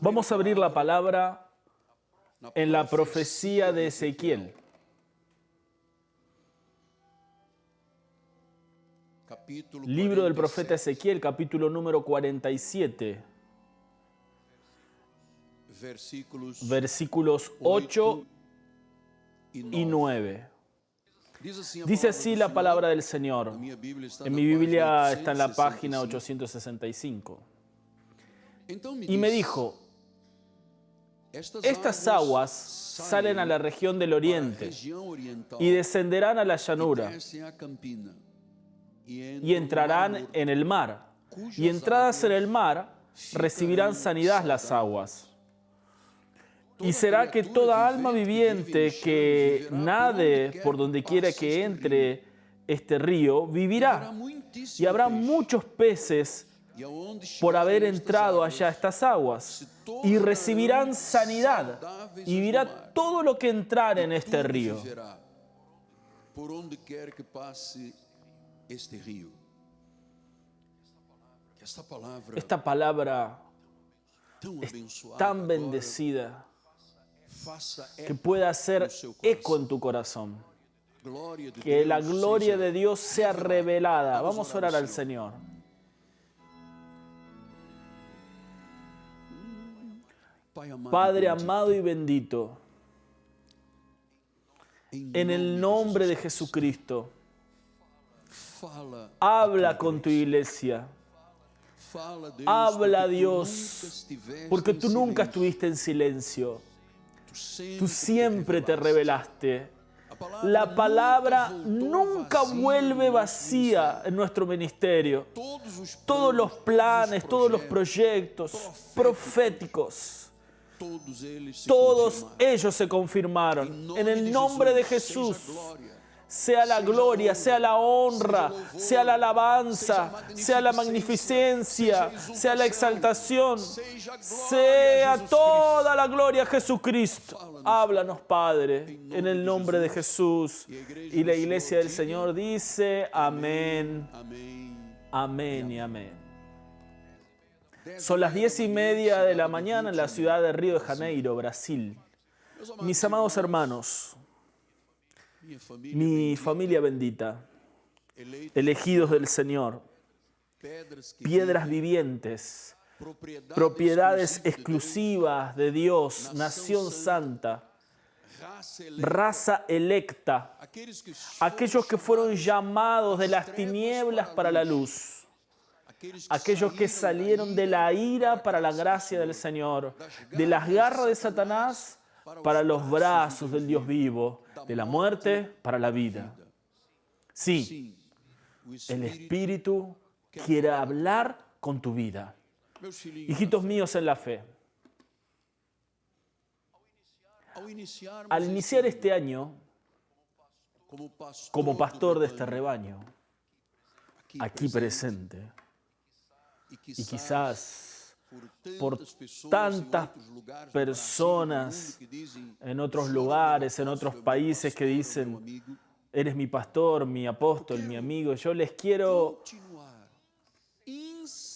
Vamos a abrir la palabra en la profecía de Ezequiel. Libro del profeta Ezequiel, capítulo número 47, versículos 8 y 9. Dice así la palabra del Señor. En mi Biblia está en la página 865. Y me dijo, estas aguas salen a la región del oriente y descenderán a la llanura y entrarán en el mar. Y entradas en el mar recibirán sanidad las aguas. Y será que toda alma viviente que nade por donde quiera que entre este río vivirá. Y habrá muchos peces por haber entrado allá estas aguas. Y recibirán sanidad. Y vivirá todo lo que entrar en este río. Esta palabra es tan bendecida que pueda hacer eco en tu corazón. Que la gloria de Dios sea revelada. Vamos a orar al Señor. Padre amado y bendito, en el nombre de Jesucristo, habla con tu iglesia. Habla, Dios, porque tú nunca estuviste en silencio. Tú siempre te revelaste. La palabra nunca vuelve vacía en nuestro ministerio. Todos los planes, todos los proyectos proféticos, todos ellos se confirmaron. En el nombre de Jesús, sea la gloria, sea la honra, sea la alabanza, sea la magnificencia, sea la exaltación, sea toda la gloria a Jesucristo. Háblanos, Padre, en el nombre de Jesús. Y la iglesia del Señor dice amén, amén y amén. Son las 10:30 de la mañana en la ciudad de Río de Janeiro, Brasil. Mis amados hermanos, mi familia bendita, elegidos del Señor, piedras vivientes, propiedades exclusivas de Dios, nación santa, raza electa, aquellos que fueron llamados de las tinieblas para la luz, aquellos que salieron de la ira para la gracia del Señor, de las garras de Satanás para los brazos del Dios vivo, de la muerte para la vida. Sí, el Espíritu quiere hablar con tu vida. Hijitos míos en la fe, al iniciar este año, como pastor de este rebaño, aquí presente, y quizás por tantas personas en otros lugares, en otros países que dicen, eres mi pastor, mi apóstol, mi amigo, yo les quiero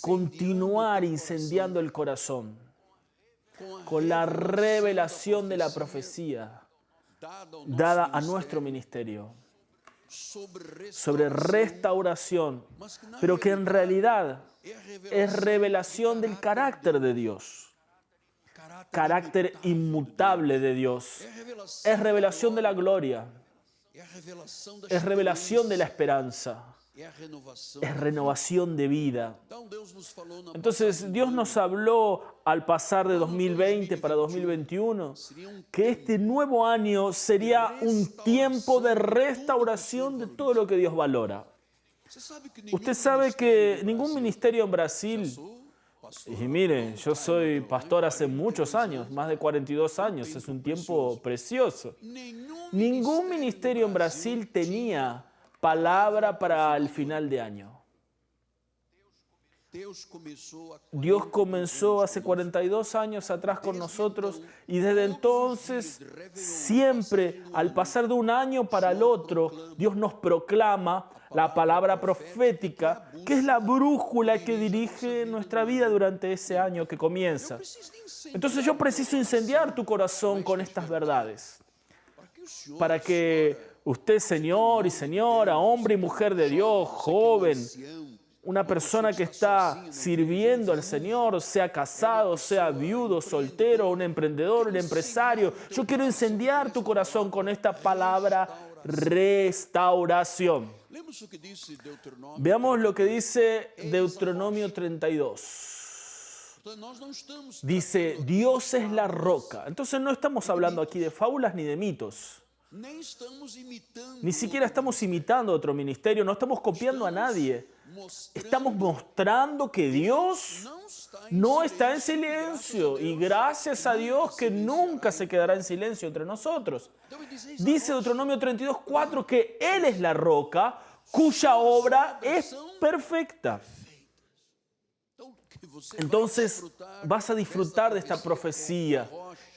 continuar incendiando el corazón con la revelación de la profecía dada a nuestro ministerio sobre restauración, pero que en realidad es revelación del carácter de Dios, carácter inmutable de Dios, es revelación de la gloria, es revelación de la esperanza, es renovación de vida. Entonces Dios nos habló al pasar de 2020 para 2021 que este nuevo año sería un tiempo de restauración de todo lo que Dios valora. Usted sabe que ningún ministerio en Brasil, y mire, yo soy pastor hace muchos años, más de 42 años, es un tiempo precioso. Ningún ministerio en Brasil tenía palabra para el final de año. Dios comenzó hace 42 años atrás con nosotros y desde entonces siempre al pasar de un año para el otro Dios nos proclama la palabra profética, que es la brújula que dirige nuestra vida durante ese año que comienza. Entonces yo preciso incendiar tu corazón con estas verdades, para que usted, señor y señora, hombre y mujer de Dios, joven, una persona que está sirviendo al Señor, sea casado, sea viudo, soltero, un emprendedor, un empresario, yo quiero incendiar tu corazón con esta palabra restauración. Veamos lo que dice Deuteronomio 32. Dice, Dios es la roca. Entonces no estamos hablando aquí de fábulas ni de mitos. Ni siquiera estamos imitando otro ministerio, no estamos copiando a nadie. Estamos mostrando que Dios no está en silencio y gracias a Dios que nunca se quedará en silencio entre nosotros. Dice Deuteronomio 32:4 que Él es la roca cuya obra es perfecta. Entonces vas a disfrutar de esta profecía,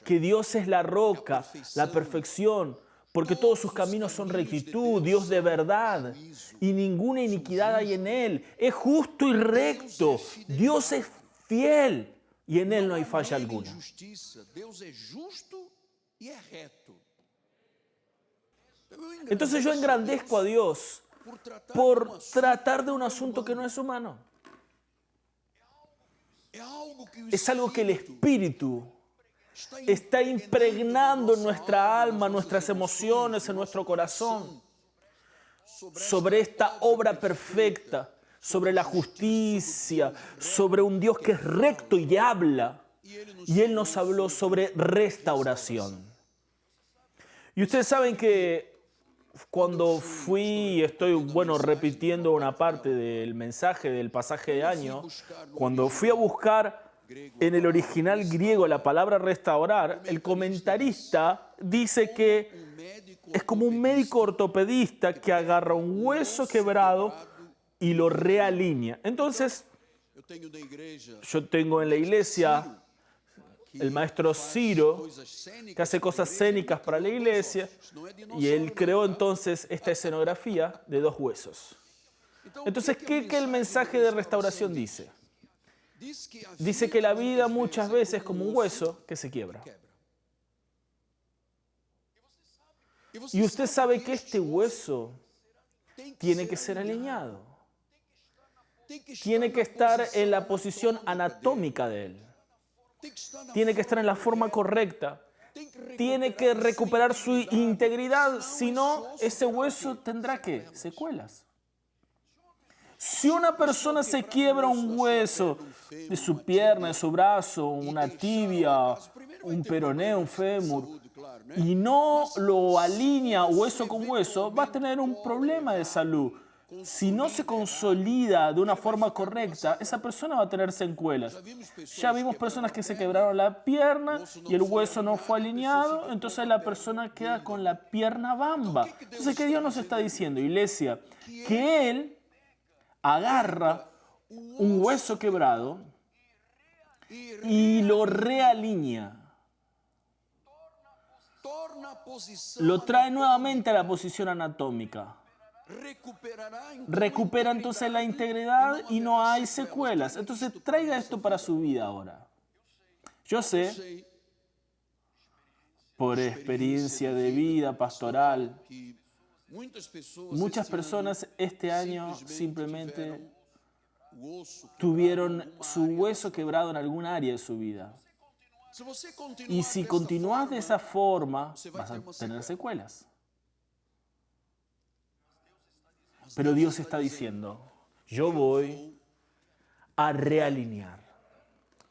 que Dios es la roca, la perfección, porque todos sus caminos son rectitud, Dios de verdad, y ninguna iniquidad hay en Él. Es justo y recto,Os es fiel, y en Él no hay falla alguna. Entonces yo engrandezco a Dios por tratar de un asunto que no es humano. Es algo que el Espíritu está impregnando en nuestra alma, nuestras emociones, en nuestro corazón, sobre esta obra perfecta, sobre la justicia, sobre un Dios que es recto y habla. Y Él nos habló sobre restauración. Y ustedes saben que cuando estoy repitiendo una parte del mensaje, del pasaje de año, cuando fui a buscar en el original griego la palabra restaurar, el comentarista dice que es como un médico ortopedista que agarra un hueso quebrado y lo realinea. Entonces, yo tengo en la iglesia el maestro Ciro, que hace cosas escénicas para la iglesia, y él creó entonces esta escenografía de 2 huesos. Entonces, ¿qué el mensaje de restauración dice? Dice que la vida muchas veces es como un hueso que se quiebra. Y usted sabe que este hueso tiene que ser alineado. Tiene que estar en la posición anatómica de él. Tiene que estar en la forma correcta. Tiene que recuperar su integridad, si no, ese hueso tendrá ¿qué? Secuelas. Si una persona se quiebra un hueso de su pierna, de su brazo, una tibia, un peroné, un fémur, y no lo alinea hueso con hueso, va a tener un problema de salud. Si no se consolida de una forma correcta, esa persona va a tener secuelas. Ya vimos personas que se quebraron la pierna y el hueso no fue alineado, entonces la persona queda con la pierna bamba. Entonces, ¿qué Dios nos está diciendo, iglesia? Que Él agarra un hueso quebrado y lo realinea. Lo trae nuevamente a la posición anatómica. Recupera entonces la integridad y no hay secuelas. Entonces traiga esto para su vida ahora. Yo sé, por experiencia de vida pastoral, muchas personas este año simplemente tuvieron su hueso quebrado en algún área de su vida. Y si continúas de esa forma, vas a tener secuelas. Pero Dios está diciendo, yo voy a realinear.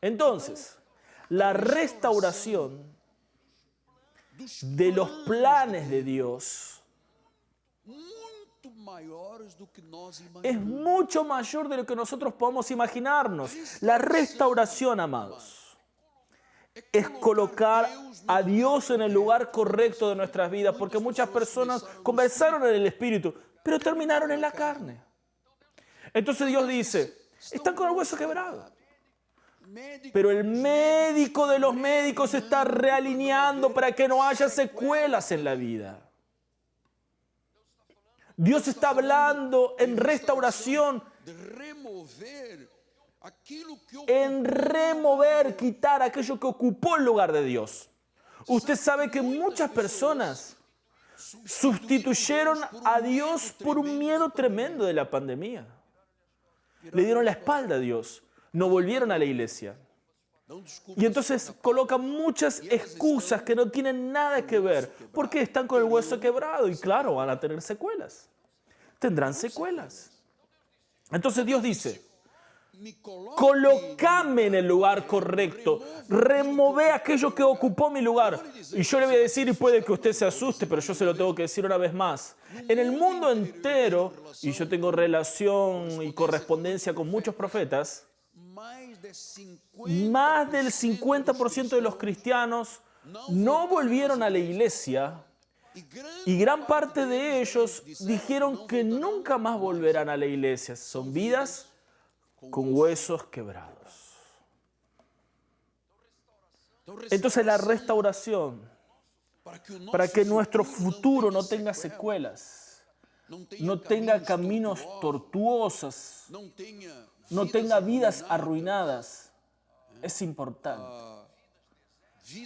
Entonces, la restauración de los planes de Dios es mucho mayor de lo que nosotros podemos imaginarnos. La restauración, amados, es colocar a Dios en el lugar correcto de nuestras vidas, porque muchas personas conversaron en el Espíritu, pero terminaron en la carne. Entonces Dios dice, están con el hueso quebrado. Pero el médico de los médicos está realineando para que no haya secuelas en la vida. Dios está hablando en restauración, en remover, quitar aquello que ocupó el lugar de Dios. Usted sabe que muchas personas sustituyeron a Dios por un miedo tremendo de la pandemia. Le dieron la espalda a Dios, no volvieron a la iglesia. Y entonces colocan muchas excusas que no tienen nada que ver, porque están con el hueso quebrado y claro, van a tener secuelas. Tendrán secuelas. Entonces Dios dice, colócame en el lugar correcto, remove aquello que ocupó mi lugar. Y yo le voy a decir, y puede que usted se asuste, pero yo se lo tengo que decir una vez más. En el mundo entero, y yo tengo relación y correspondencia con muchos profetas, más del 50% de los cristianos no volvieron a la iglesia y gran parte de ellos dijeron que nunca más volverán a la iglesia. Son vidas con huesos quebrados. Entonces la restauración, para que nuestro futuro no tenga secuelas, no tenga caminos tortuosos, no tenga vidas arruinadas, es importante.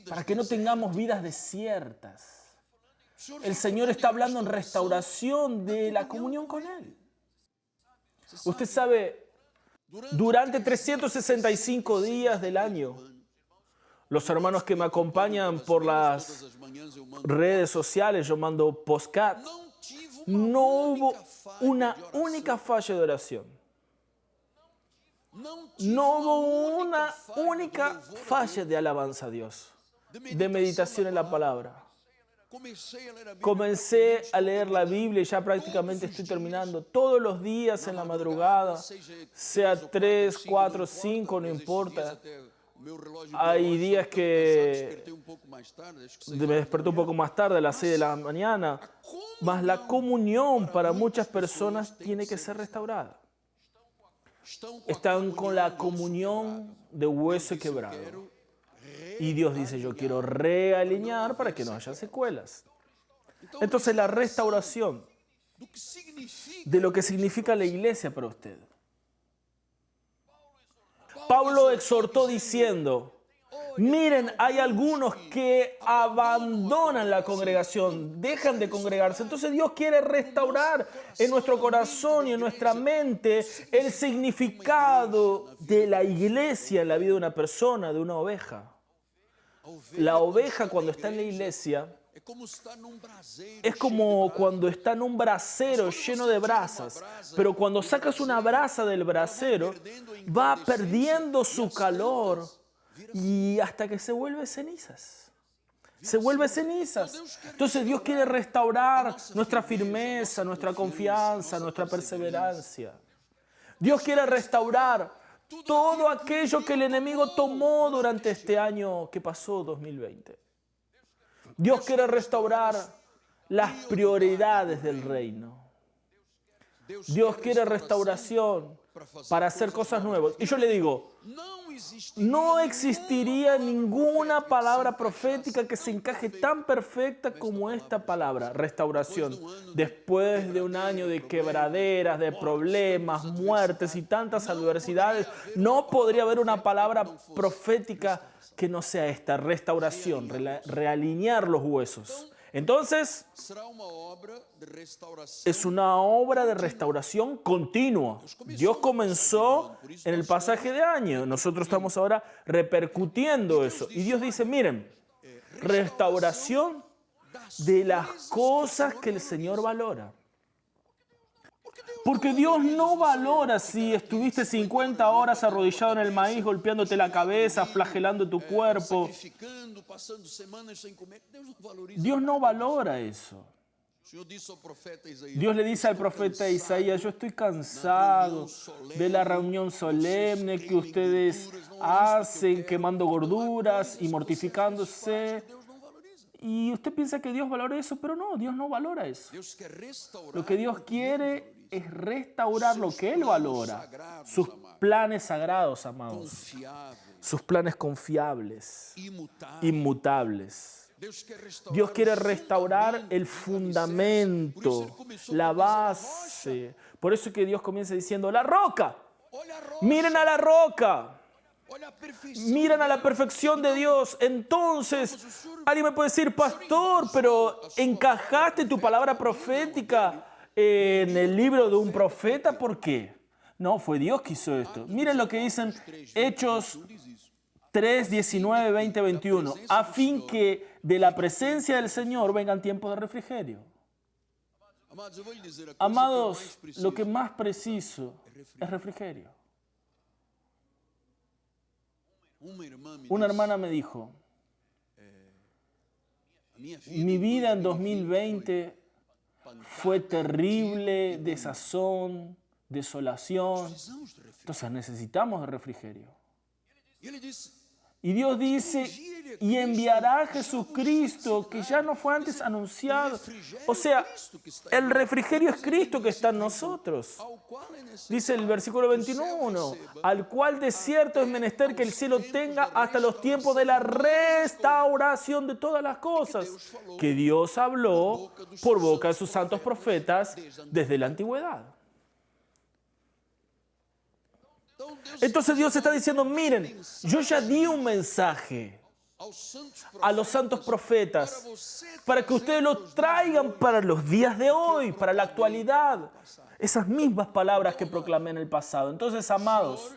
Para que no tengamos vidas desiertas. El Señor está hablando en restauración de la comunión con Él. Usted sabe, durante 365 días del año, los hermanos que me acompañan por las redes sociales, yo mando postcat, no hubo una única falla de oración. No hubo una única falla de alabanza a Dios, de meditación en la palabra. Comencé a leer la Biblia y ya prácticamente estoy terminando. Todos los días en la madrugada, sea 3, 4, 5, no importa. Hay días que me desperté un poco más tarde, a las 6 de la mañana. Mas la comunión para muchas personas tiene que ser restaurada. Están con la comunión de hueso quebrado. Y Dios dice, yo quiero realinear para que no haya secuelas. Entonces la restauración de lo que significa la iglesia para usted. Pablo exhortó diciendo, miren, hay algunos que abandonan la congregación, dejan de congregarse. Entonces Dios quiere restaurar en nuestro corazón y en nuestra mente el significado de la iglesia en la vida de una persona, de una oveja. La oveja cuando está en la iglesia es como cuando está en un brasero lleno de brasas, pero cuando sacas una brasa del brasero va perdiendo su calor y hasta que se vuelve cenizas. Se vuelve cenizas. Entonces Dios quiere restaurar nuestra firmeza, nuestra confianza, nuestra perseverancia. Dios quiere restaurar todo aquello que el enemigo tomó durante este año que pasó, 2020. Dios quiere restaurar las prioridades del reino. Dios quiere restauración para hacer cosas nuevas. Y yo le digo, no existiría ninguna palabra profética que se encaje tan perfecta como esta palabra, restauración. Después de un año de quebraderas, de problemas, muertes y tantas adversidades, no podría haber una palabra profética que no sea esta, restauración, realinear los huesos. Entonces, es una obra de restauración continua. Dios comenzó en el pasaje de año. Nosotros estamos ahora repercutiendo eso. Y Dios dice, miren, restauración de las cosas que el Señor valora. Porque Dios no valora si estuviste 50 horas arrodillado en el maíz, golpeándote la cabeza, flagelando tu cuerpo. Dios no valora eso. Dios le dice al profeta Isaías, yo estoy cansado de la reunión solemne que ustedes hacen, quemando gorduras y mortificándose. Y usted piensa que Dios valora eso, pero no, Dios no valora eso. Lo que Dios quiere es restaurar lo que Él valora. Sus planes sagrados, amados. Sus planes confiables, inmutables. Dios quiere restaurar el fundamento, la base. Por eso es que Dios comienza diciendo, la roca. Miren a la roca. Miran a la perfección de Dios. Entonces, alguien me puede decir, pastor, pero ¿encajaste tu palabra profética en el libro de un profeta? ¿Por qué? No, fue Dios que hizo esto. Miren lo que dicen Hechos 3, 19, 20, 21. A fin que de la presencia del Señor vengan tiempos de refrigerio. Amados, lo que más preciso es refrigerio. Una hermana me dijo, mi vida en 2020 fue terrible, desazón, desolación. Entonces necesitamos de refrigerio. Y Dios dice, y enviará a Jesucristo, que ya no fue antes anunciado. O sea, el refrigerio es Cristo que está en nosotros. Dice el versículo 21, al cual de cierto es menester que el cielo tenga hasta los tiempos de la restauración de todas las cosas, que Dios habló por boca de sus santos profetas desde la antigüedad. Entonces Dios está diciendo, miren, yo ya di un mensaje a los santos profetas para que ustedes lo traigan para los días de hoy, para la actualidad. Esas mismas palabras que proclamé en el pasado. Entonces, amados,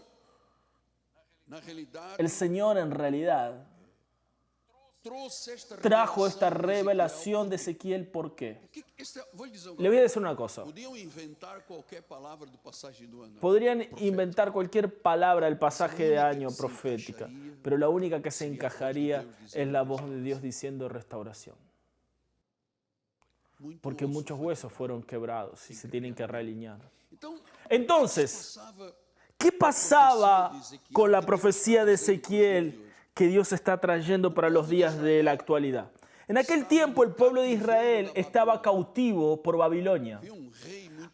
el Señor en realidad trajo esta revelación de Ezequiel. ¿Por qué? Le voy a decir una cosa. Podrían inventar cualquier palabra del pasaje de año profética, pero la única que se encajaría es la voz de Dios diciendo restauración. Porque muchos huesos fueron quebrados y se tienen que realinear. Entonces, ¿qué pasaba con la profecía de Ezequiel que Dios está trayendo para los días de la actualidad? En aquel tiempo el pueblo de Israel estaba cautivo por Babilonia.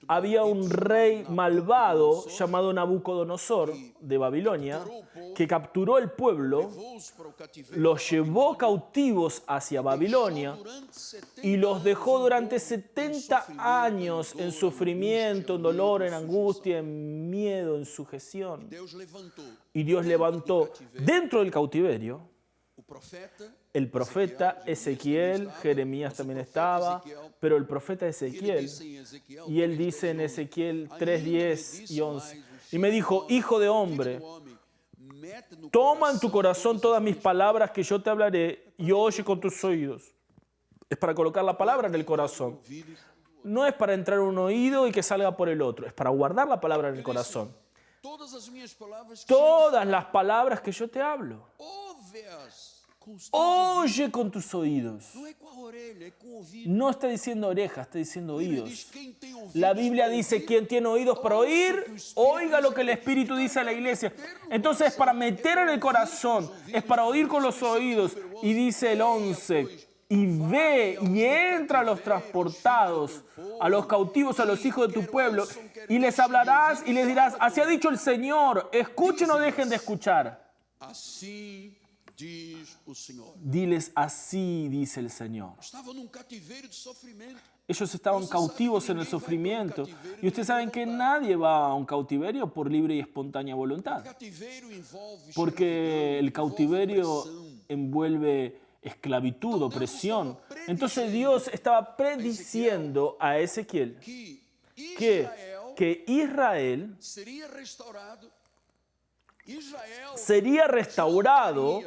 Había un rey malvado llamado Nabucodonosor de Babilonia que capturó el pueblo, los llevó cautivos hacia Babilonia y los dejó durante 70 años en sufrimiento, en dolor, en angustia, en miedo, en sujeción. Y Dios levantó dentro del cautiverio el profeta Ezequiel. Jeremías también estaba, pero el profeta Ezequiel, y él dice en Ezequiel 3, 10 y 11, y me dijo, hijo de hombre, toma en tu corazón todas mis palabras que yo te hablaré y oye con tus oídos. Es para colocar la palabra en el corazón. No es para entrar en un oído y que salga por el otro, es para guardar la palabra en el corazón. Todas las palabras que yo te hablo, oye con tus oídos. No está diciendo orejas, está diciendo oídos. La Biblia dice, quien tiene oídos para oír, oiga lo que el Espíritu dice a la iglesia. Entonces es para meter en el corazón, es para oír con los oídos. Y dice el 11, y ve y entra a los transportados, a los cautivos, a los hijos de tu pueblo, y les hablarás y les dirás, así ha dicho el Señor, escuchen o dejen de escuchar. Diles, así dice el Señor. Ellos estaban cautivos en el sufrimiento. Y ustedes saben que nadie va a un cautiverio por libre y espontánea voluntad. Porque el cautiverio envuelve esclavitud, opresión. Entonces Dios estaba prediciendo a Ezequiel que Israel sería restaurado,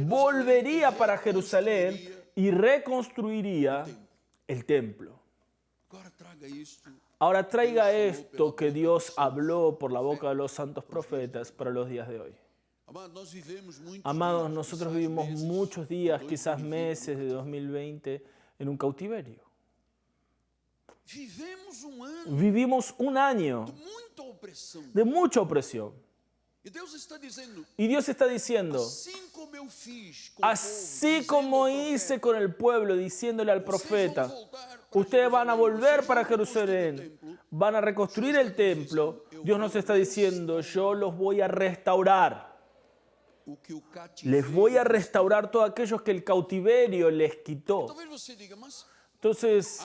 volvería para Jerusalén y reconstruiría el templo. Ahora traiga esto que Dios habló por la boca de los santos profetas para los días de hoy. Amados, nosotros vivimos muchos días, quizás meses de 2020 en un cautiverio. Vivimos un año de mucha opresión. Y Dios está diciendo, así como hice con el pueblo, diciéndole al profeta, ustedes van a volver para Jerusalén, van a reconstruir el templo. Dios nos está diciendo, yo los voy a restaurar. Les voy a restaurar todos aquellos que el cautiverio les quitó. Entonces,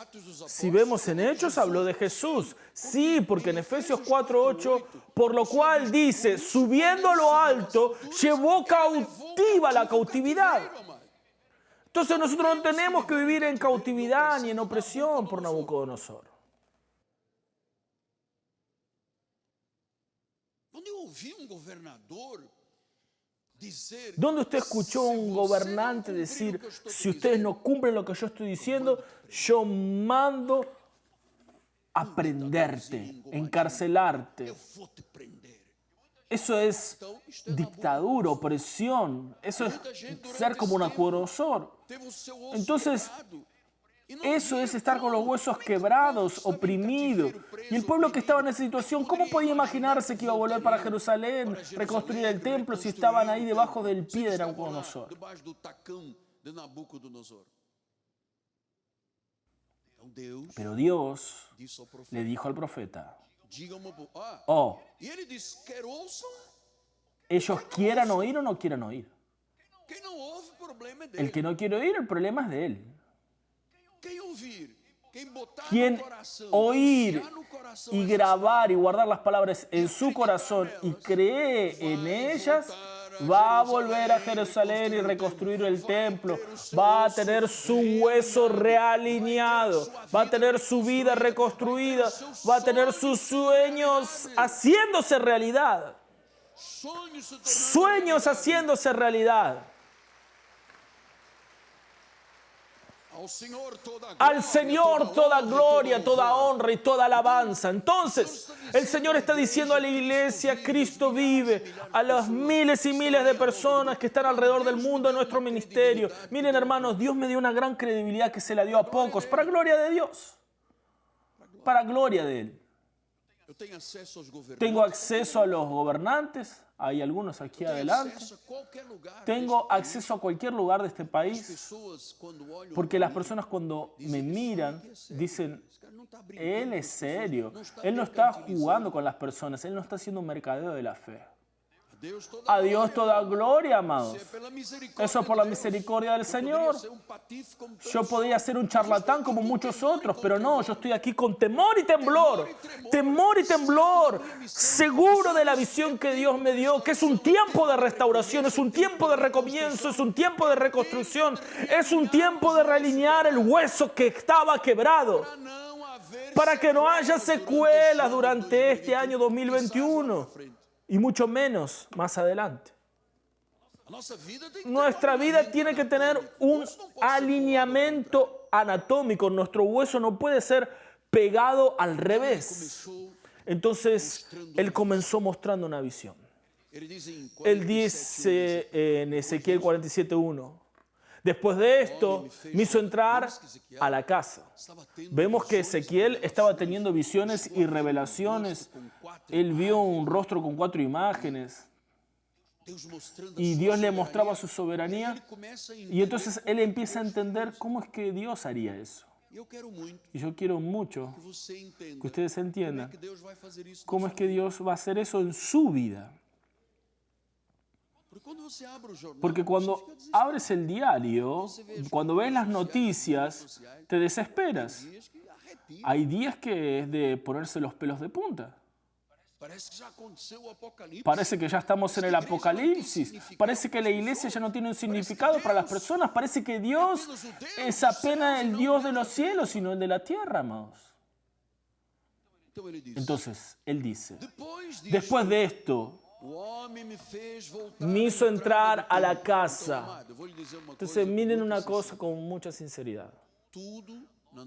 si vemos en Hechos, habló de Jesús. Sí, porque en Efesios 4:8, por lo cual dice, subiendo a lo alto, llevó cautiva la cautividad. Entonces nosotros no tenemos que vivir en cautividad ni en opresión por Nabucodonosor. ¿Dónde usted escuchó a un gobernante decir, si ustedes no cumplen lo que yo estoy diciendo, yo mando a prenderte, encarcelarte? Eso es dictadura, opresión. Eso es ser como Nabucodonosor. Entonces, eso es estar con los huesos quebrados, oprimidos. Y el pueblo que estaba en esa situación, ¿cómo podía imaginarse que iba a volver para Jerusalén, reconstruir el templo, si estaban ahí debajo del pie de Nabucodonosor? Pero Dios le dijo al profeta, oh, ellos quieran oír o no quieran oír. El que no quiere oír, el problema es de él. Quien oír y grabar y guardar las palabras en su corazón y cree en ellas, va a volver a Jerusalén y reconstruir el templo. Va a tener su hueso realineado. Va a tener su vida reconstruida. Va a tener sus sueños haciéndose realidad. Sueños haciéndose realidad. Al Señor toda gloria, toda honra y toda alabanza. Entonces, el Señor está diciendo a la iglesia, Cristo vive, a las miles y miles de personas que están alrededor del mundo en nuestro ministerio. Miren, hermanos, Dios me dio una gran credibilidad que se la dio a pocos, para gloria de Dios, para gloria de Él. Tengo acceso a los gobernantes, hay algunos aquí adelante. Tengo acceso a cualquier lugar de este país, porque las personas cuando me miran dicen, Él es serio, Él no está jugando con las personas, Él no está haciendo un mercadeo de la fe. A Dios toda gloria, amados. Eso es por la misericordia del Señor. Yo podría ser un charlatán como muchos otros, pero no, yo estoy aquí con temor y temblor. Temor y temblor. Seguro de la visión que Dios me dio, que es un tiempo de restauración, es un tiempo de recomienzo, es un tiempo de reconstrucción, es un tiempo de realinear el hueso que estaba quebrado, para que no haya secuelas durante este año 2021. Y mucho menos más adelante. Nuestra vida tiene que tener un alineamiento anatómico. Nuestro hueso no puede ser pegado al revés. Entonces, Él comenzó mostrando una visión. Él dice en Ezequiel 47:1, después de esto, me hizo entrar a la casa. Vemos que Ezequiel estaba teniendo visiones y revelaciones. Él vio un rostro con 4 imágenes. Y Dios le mostraba su soberanía. Y entonces él empieza a entender cómo es que Dios haría eso. Y yo quiero mucho que ustedes entiendan cómo es que Dios va a hacer eso en su vida. Porque cuando abres el diario, cuando ves las noticias, te desesperas. Hay días que es de ponerse los pelos de punta. Parece que ya estamos en el apocalipsis. Parece que la iglesia ya no tiene un significado para las personas. Parece que Dios es apenas el Dios de los cielos, sino el de la tierra, amados. Entonces, Él dice, después de esto, me hizo entrar a la casa. Entonces, miren una cosa con mucha sinceridad.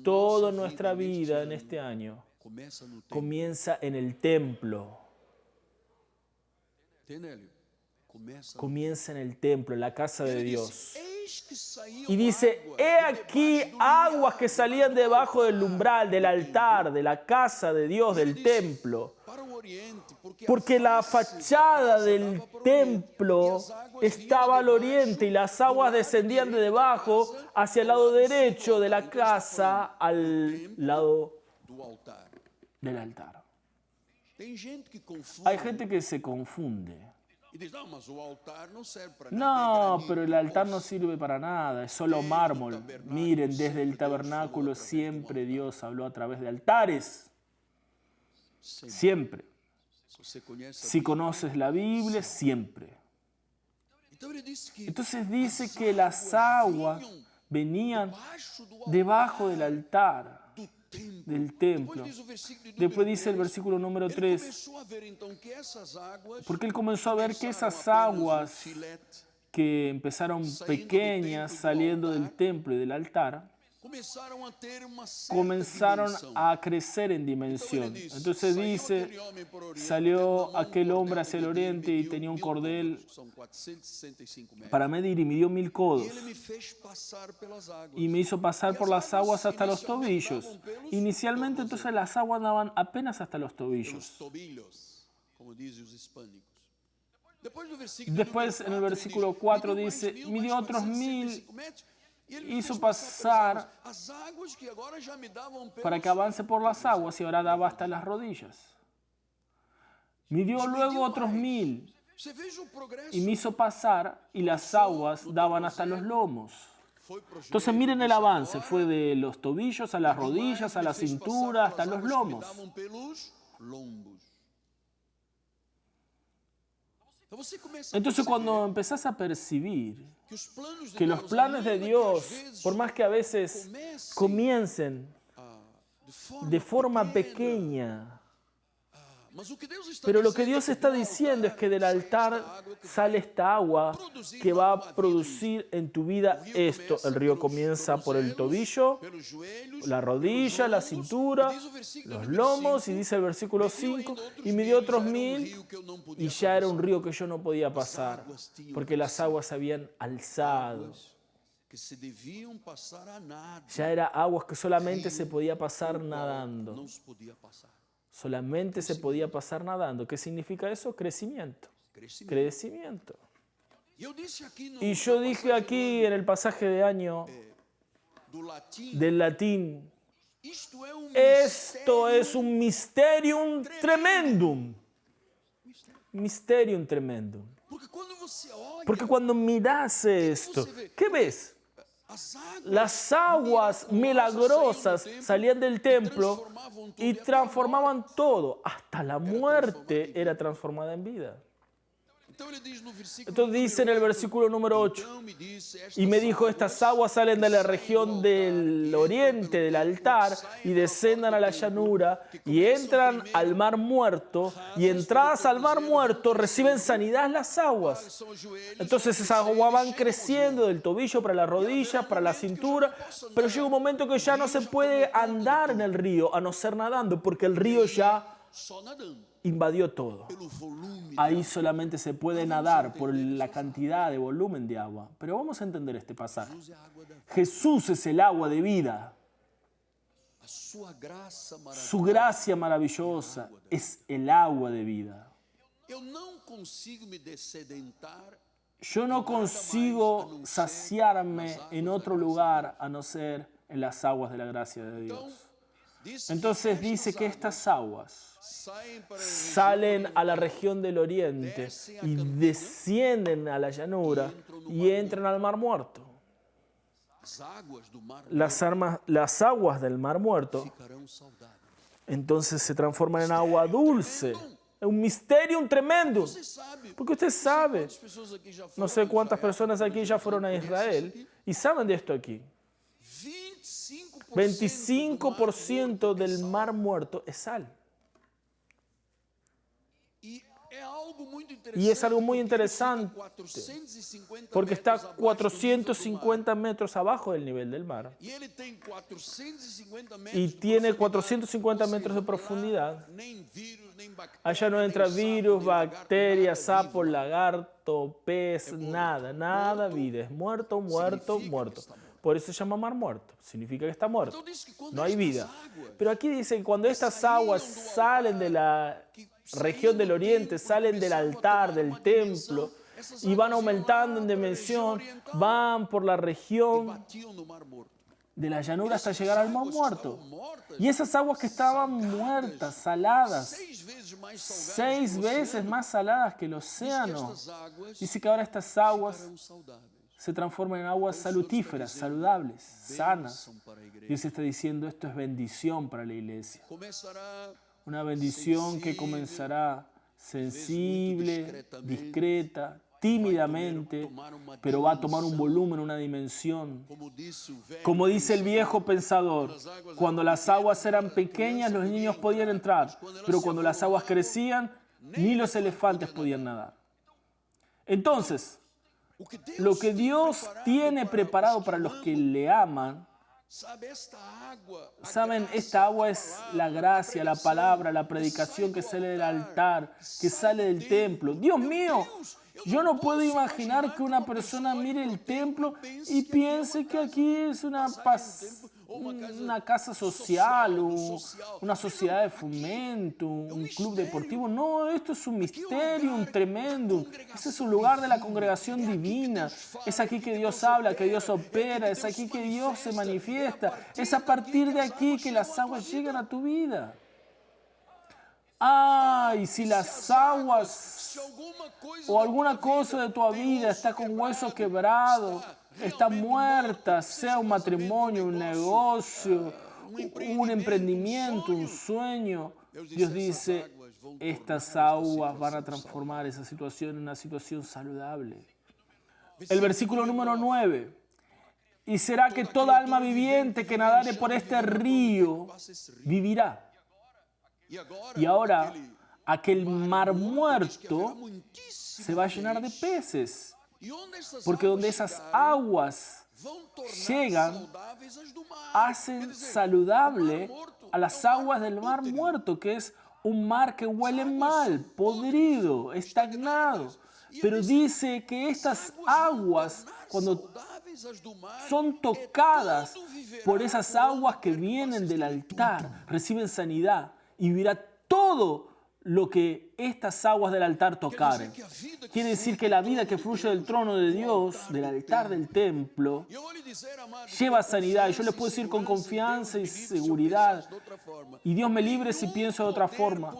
Toda nuestra vida en este año comienza en el templo. Comienza en el templo, en la casa de Dios. Y dice, he aquí aguas que salían debajo del umbral, del altar, de la casa de Dios, del templo. Porque la fachada del templo estaba al oriente y las aguas descendían de debajo hacia el lado derecho de la casa al lado del altar. Hay gente que se confunde. E diz, não, mas o altar não serve para nada. No, pero el altar no sirve para nada, es solo mármol. Miren, desde el tabernáculo siempre Dios habló a través de altares. Siempre. Si conoces la Biblia, siempre. Entonces dice que las aguas venían debajo del altar del templo. Después dice el versículo número 3, porque él comenzó a ver que esas aguas que empezaron pequeñas saliendo del templo y del altar, comenzaron a crecer en dimensión. Entonces dice, salió aquel hombre hacia el oriente y tenía un cordel para medir y midió 1000 codos. Y me hizo pasar por las aguas hasta los tobillos. Inicialmente entonces las aguas daban apenas hasta los tobillos. Después en el versículo 4 dice, midió otros 1000. Hizo pasar para que avance por las aguas y ahora daba hasta las rodillas. Midió luego otros 1000 y me hizo pasar y las aguas daban hasta los lomos. Entonces miren el avance, fue de los tobillos a las rodillas, a la cintura, hasta los lomos. Entonces cuando empezás a percibir que los planes de Dios, por más que a veces comiencen de forma pequeña, pero lo que Dios está diciendo es que del altar sale esta agua que va a producir en tu vida esto. El río comienza por el tobillo, la rodilla, la cintura, los lomos, y dice el versículo 5, y midió otros 1000, y ya era un río que yo no podía pasar, porque las aguas se habían alzado. Ya era aguas que solamente se podía pasar nadando. Solamente se podía pasar nadando. ¿Qué significa eso? Crecimiento. Crecimiento. Y yo dije aquí en el pasaje de año del latín, esto es un mysterium tremendum. Mysterium tremendum. Porque cuando miras esto, ¿qué ves? Las aguas milagrosas salían del templo y transformaban todo. Hasta la muerte era transformada en vida. Entonces dice en el versículo número 8, y me dijo, estas aguas salen de la región del oriente del altar y descendan a la llanura y entran al mar muerto, y entradas al mar muerto reciben sanidad las aguas. Entonces esas aguas van creciendo del tobillo para la rodilla, para la cintura, pero llega un momento que ya no se puede andar en el río a no ser nadando, porque el río ya invadió todo. Ahí solamente se puede nadar por la cantidad de volumen de agua. Pero vamos a entender este pasaje. Jesús es el agua de vida. Su gracia maravillosa es el agua de vida. Yo no consigo saciarme en otro lugar a no ser en las aguas de la gracia de Dios. Entonces dice que estas aguas salen a la región del oriente y descienden a la llanura y entran al mar muerto. Las aguas del mar muerto entonces se transforman en agua dulce. Es un misterio tremendo. Porque usted sabe, no sé cuántas personas aquí ya fueron a Israel y saben de esto aquí. 25% del mar muerto es sal. Y es algo muy interesante porque está 450 metros abajo del nivel del mar. Y tiene 450 metros de profundidad. Allá no entra virus, bacterias, sapo, lagarto, pez, nada vida. Es muerto, muerto, muerto. Por eso se llama mar muerto. Significa que está muerto. No hay vida. Pero aquí dice que cuando estas aguas salen de la región del oriente, salen del altar, del templo, y van aumentando en dimensión, van por la región de la llanura hasta llegar al Mar Muerto. Y esas aguas que estaban muertas, saladas, 6 veces más saladas que el océano, dice que ahora estas aguas se transforman en aguas salutíferas, saludables, sanas. Dios está diciendo, esto es bendición para la iglesia. Una bendición que comenzará sensible, discreta, tímidamente, pero va a tomar un volumen, una dimensión. Como dice el viejo pensador, cuando las aguas eran pequeñas, los niños podían entrar, pero cuando las aguas crecían, ni los elefantes podían nadar. Entonces, lo que Dios tiene preparado para los que le aman, saben, esta agua es la gracia, la palabra, la predicación que sale del altar, que sale del templo. Dios mío, yo no puedo imaginar que una persona mire el templo y piense que aquí es una casa social o una sociedad de fomento, un club deportivo. No, esto es un misterio, un tremendo. Ese es un lugar de la congregación divina. Es aquí que Dios habla, que Dios opera. Es aquí que Dios se manifiesta. Es a partir de aquí que las aguas llegan a tu vida. Y si las aguas o alguna cosa de tu vida está con hueso quebrado, está muerta, sea un matrimonio, un negocio, un emprendimiento, un sueño, Dios dice, estas aguas van a transformar esa situación en una situación saludable. El versículo número 9. Y será que toda alma viviente que nadare por este río vivirá. Y ahora aquel mar muerto se va a llenar de peces, porque donde esas aguas llegan, hacen saludable a las aguas del mar muerto, que es un mar que huele mal, podrido, estagnado. Pero dice que estas aguas, cuando son tocadas por esas aguas que vienen del altar, reciben sanidad y vivirá todo lo que estas aguas del altar tocaren. Quiere decir que la vida que fluye del trono de Dios, del altar del templo, lleva sanidad. Y yo les puedo decir con confianza y seguridad, y Dios me libre si pienso de otra forma,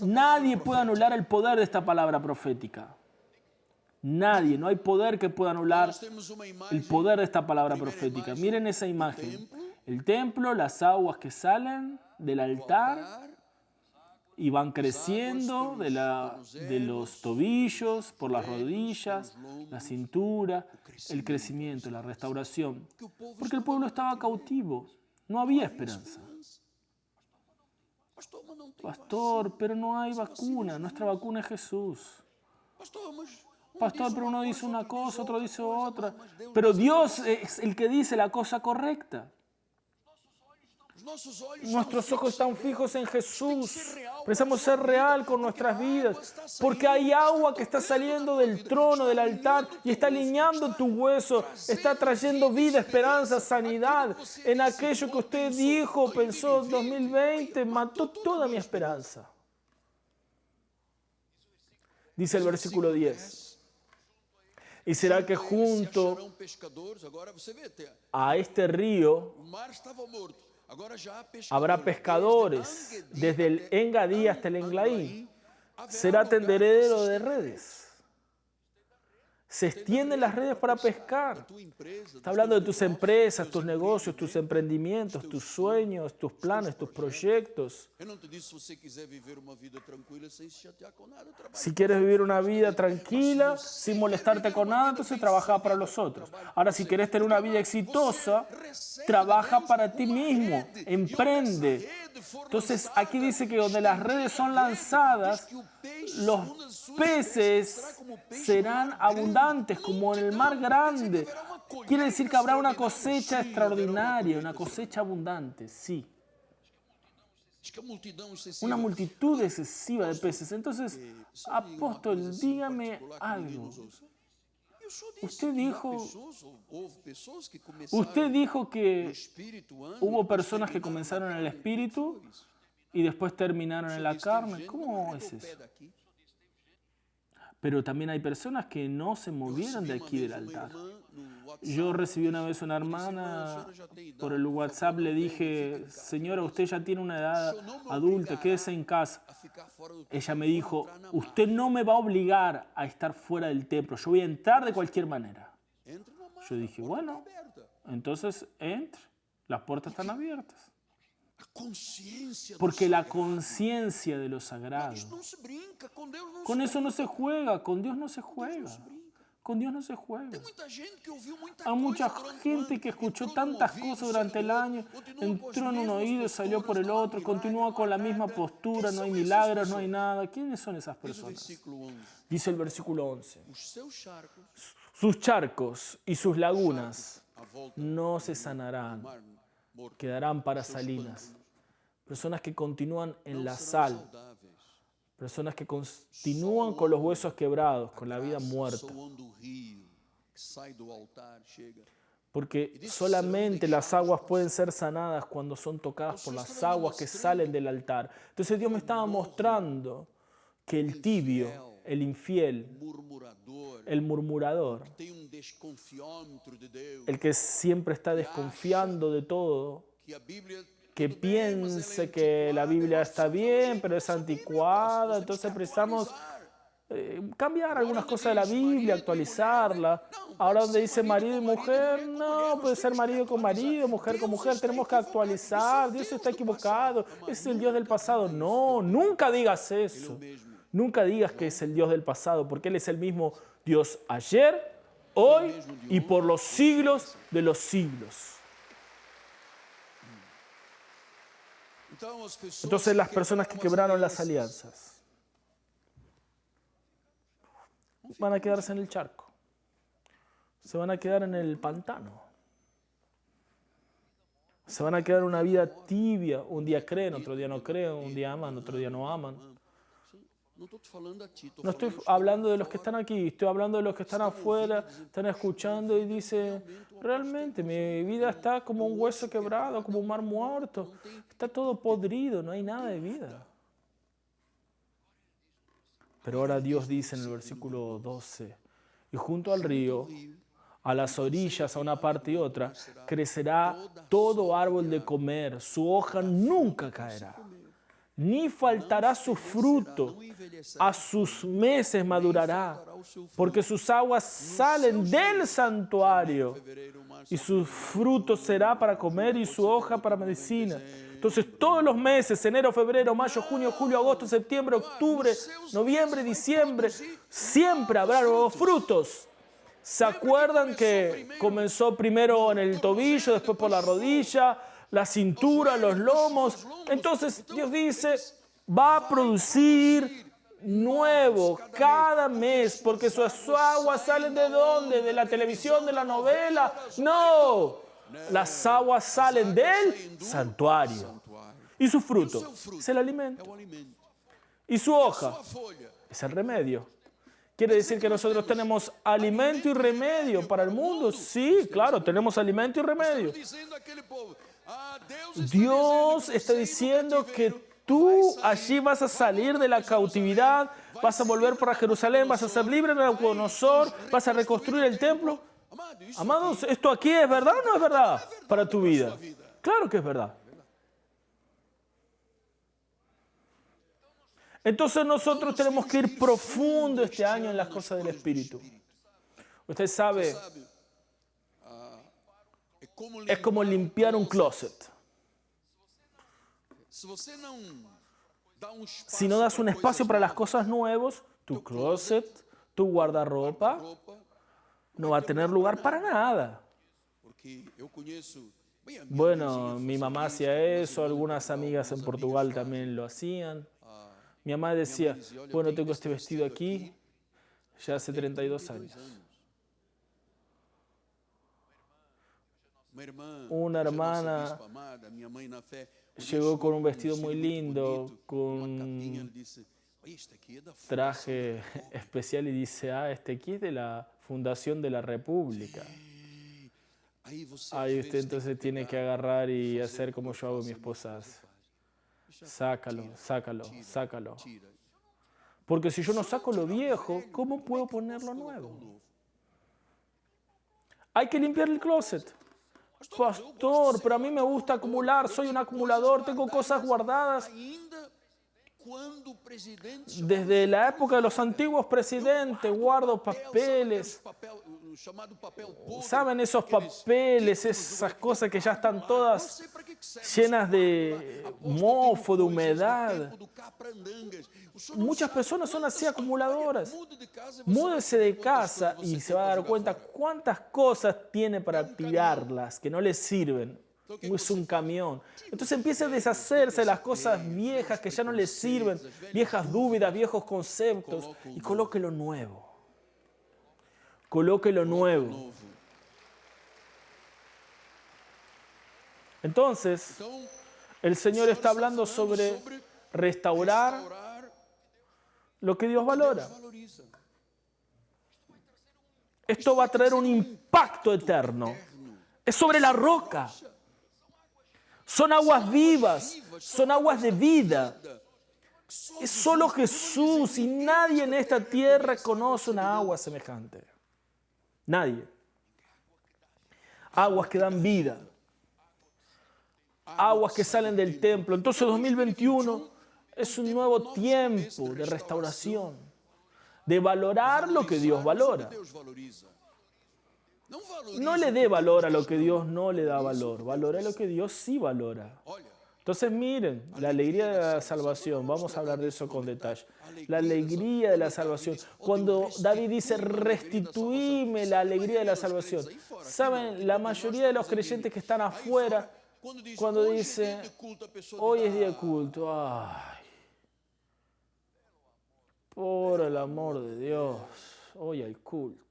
nadie puede anular el poder de esta palabra profética. Nadie, no hay poder que pueda anular el poder de esta palabra profética. Miren esa imagen. El templo, las aguas que salen del altar y van creciendo de los tobillos, por las rodillas, la cintura, el crecimiento, la restauración. Porque el pueblo estaba cautivo, no había esperanza. Pastor, pero no hay vacuna, nuestra vacuna es Jesús. Pastor, pero uno dice una cosa, otro dice otra. Pero Dios es el que dice la cosa correcta. Nuestros ojos están fijos en Jesús. Precisamos ser real con nuestras vidas. Porque hay agua que está saliendo del trono, del altar, y está alineando tu hueso. Está trayendo vida, esperanza, sanidad. En aquello que usted dijo, pensó, 2020, mató toda mi esperanza. Dice el versículo 10. Y será que junto a este río habrá pescadores desde el Engadí hasta el Englaí. Será tendedero de redes. Se extienden las redes para pescar. Está hablando de tus empresas, tus negocios, tus emprendimientos, tus sueños, tus planes, tus proyectos. Si quieres vivir una vida tranquila, sin molestarte con nada, entonces trabaja para los otros. Ahora, si quieres tener una vida exitosa, trabaja para ti mismo, emprende. Entonces, aquí dice que donde las redes son lanzadas, los peces serán abundantes como en el mar grande. Quiere decir que habrá una cosecha extraordinaria, una cosecha abundante, sí. Una multitud excesiva de peces. Entonces, apóstol, dígame algo. Usted dijo que hubo personas que comenzaron en el espíritu y después terminaron en la carne. ¿Cómo es eso? Pero también hay personas que no se movieron de aquí del altar. Yo recibí una vez una hermana por el WhatsApp, le dije, señora, usted ya tiene una edad adulta, quédese en casa. Ella me dijo, usted no me va a obligar a estar fuera del templo, yo voy a entrar de cualquier manera. Yo dije, bueno, entonces entre, las puertas están abiertas. Porque la conciencia de lo sagrado, con eso no se juega, con Dios no se juega. Con Dios no se juega. Hay mucha gente que escuchó tantas cosas durante el año, entró en un oído y salió por el otro, continúa con la misma postura, no hay milagros, no hay nada. ¿Quiénes son esas personas? Dice el versículo 11. Sus charcos y sus lagunas no se sanarán, quedarán para salinas. Personas que continúan en la sal. Personas que continúan con los huesos quebrados, con la vida muerta. Porque solamente las aguas pueden ser sanadas cuando son tocadas por las aguas que salen del altar. Entonces Dios me estaba mostrando que el tibio, el infiel, el murmurador, el que siempre está desconfiando de todo, que piense que la Biblia está bien, pero es anticuada, entonces precisamos cambiar algunas cosas de la Biblia, actualizarla. Ahora donde dice marido y mujer, no, puede ser marido con marido, mujer con mujer, tenemos que actualizar, Dios está equivocado, es el Dios del pasado. No, nunca digas eso. Nunca digas que es el Dios del pasado, porque Él es el mismo Dios ayer, hoy y por los siglos de los siglos. Entonces las personas que quebraron las alianzas van a quedarse en el charco, se van a quedar en el pantano, se van a quedar una vida tibia, un día creen, otro día no creen, un día aman, otro día no aman. No estoy hablando de los que están aquí, estoy hablando de los que están afuera, están escuchando y dicen, realmente mi vida está como un hueso quebrado, como un mar muerto, está todo podrido, no hay nada de vida. Pero ahora Dios dice en el versículo 12, y junto al río, a las orillas, a una parte y otra, crecerá todo árbol de comer, su hoja nunca caerá. Ni faltará su fruto, a sus meses madurará, porque sus aguas salen del santuario, y su fruto será para comer y su hoja para medicina. Entonces todos los meses, enero, febrero, mayo, junio, julio, agosto, septiembre, octubre, noviembre, diciembre, siempre habrá nuevos frutos. ¿Se acuerdan que comenzó primero en el tobillo, después por la rodilla, la cintura, los lomos? Entonces Dios dice, va a producir nuevo cada mes, porque sus aguas salen ¿de dónde? ¿De la televisión, de la novela? No, las aguas salen del santuario. ¿Y su fruto? Es el alimento. ¿Y su hoja? Es el remedio. ¿Quiere decir que nosotros tenemos alimento y remedio para el mundo? Sí, claro, tenemos alimento y remedio. Dios está diciendo que tú allí vas a salir de la cautividad, vas a volver para Jerusalén, vas a ser libre de Nabucodonosor, vas a reconstruir el templo. Amados, ¿esto aquí es verdad o no es verdad para tu vida? Claro que es verdad. Entonces nosotros tenemos que ir profundo este año en las cosas del Espíritu. Usted sabe, es como limpiar un closet. Si no das un espacio para las cosas nuevas, tu closet, tu guardarropa, no va a tener lugar para nada. Bueno, mi mamá hacía eso, algunas amigas en Portugal también lo hacían. Mi mamá decía, bueno, tengo este vestido aquí ya hace 32 años. Una hermana llegó con un vestido muy lindo, con un traje especial y dice, este aquí es de la Fundación de la República. Ahí usted entonces tiene que agarrar y hacer como yo hago, mi esposa hace. Sácalo, sácalo, sácalo. Porque si yo no saco lo viejo, ¿cómo puedo poner lo nuevo? Hay que limpiar el closet. Pastor, pero a mí me gusta acumular, soy un acumulador, tengo cosas guardadas. Desde la época de los antiguos presidentes, guardo papeles. ¿Saben esos papeles, esas cosas que ya están todas llenas de mofo, de humedad? Muchas personas son así acumuladoras. Múdese de casa y se va a dar cuenta cuántas cosas tiene para tirarlas que no le sirven. Es un camión. Entonces empieza a deshacerse de las cosas viejas que ya no le sirven, viejas dúvidas, viejos conceptos, y coloque lo nuevo. Coloque lo nuevo. Entonces, el Señor está hablando sobre restaurar lo que Dios valora. Esto va a traer un impacto eterno. Es sobre la roca. Son aguas vivas, son aguas de vida. Es solo Jesús y nadie en esta tierra conoce una agua semejante. Nadie. Aguas que dan vida. Aguas que salen del templo. Entonces 2021 es un nuevo tiempo de restauración, de valorar lo que Dios valora. No le dé valor a lo que Dios no le da valor. Valore lo que Dios sí valora. Entonces miren, la alegría de la salvación. Vamos a hablar de eso con detalle. La alegría de la salvación. Cuando David dice, restituíme la alegría de la salvación. Saben, la mayoría de los creyentes que están afuera, cuando dice, hoy es día de culto. Ay, por el amor de Dios, hoy hay culto.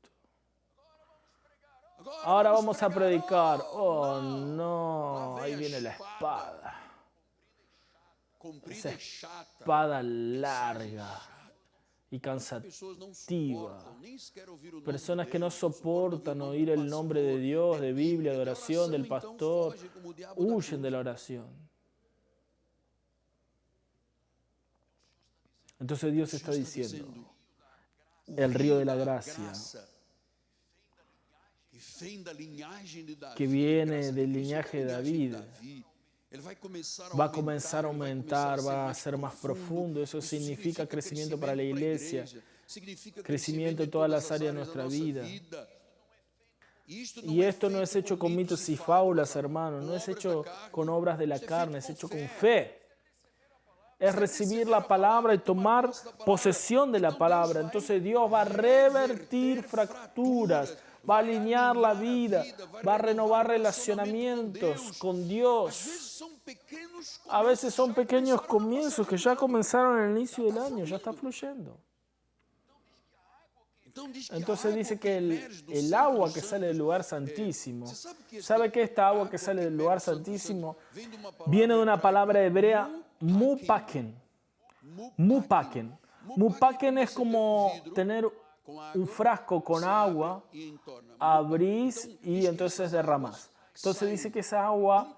Ahora vamos a predicar. Oh no, ahí viene la espada. Esa espada larga y cansativa. Personas que no soportan oír el nombre de Dios, de Biblia, de oración, del pastor, huyen de la oración. Entonces Dios está diciendo, el río de la gracia, que viene del linaje de David, va a comenzar a aumentar, va a ser más profundo. Eso significa crecimiento para la iglesia, crecimiento en todas las áreas de nuestra vida. Y esto no es hecho con mitos y fábulas, hermanos, no es hecho con obras de la carne, es hecho con fe. Es recibir la palabra y tomar posesión de la palabra. Entonces Dios va a revertir fracturas, va a alinear la vida, va a renovar relacionamientos con Dios. A veces son pequeños comienzos que ya comenzaron al inicio del año, ya está fluyendo. Entonces dice que el agua que sale del lugar santísimo, ¿sabe que esta agua que sale del lugar santísimo viene de una palabra hebrea, mupaken? Mupaken. Mupaken es como tener un frasco con agua, abrís y entonces derramás. Entonces dice que esa agua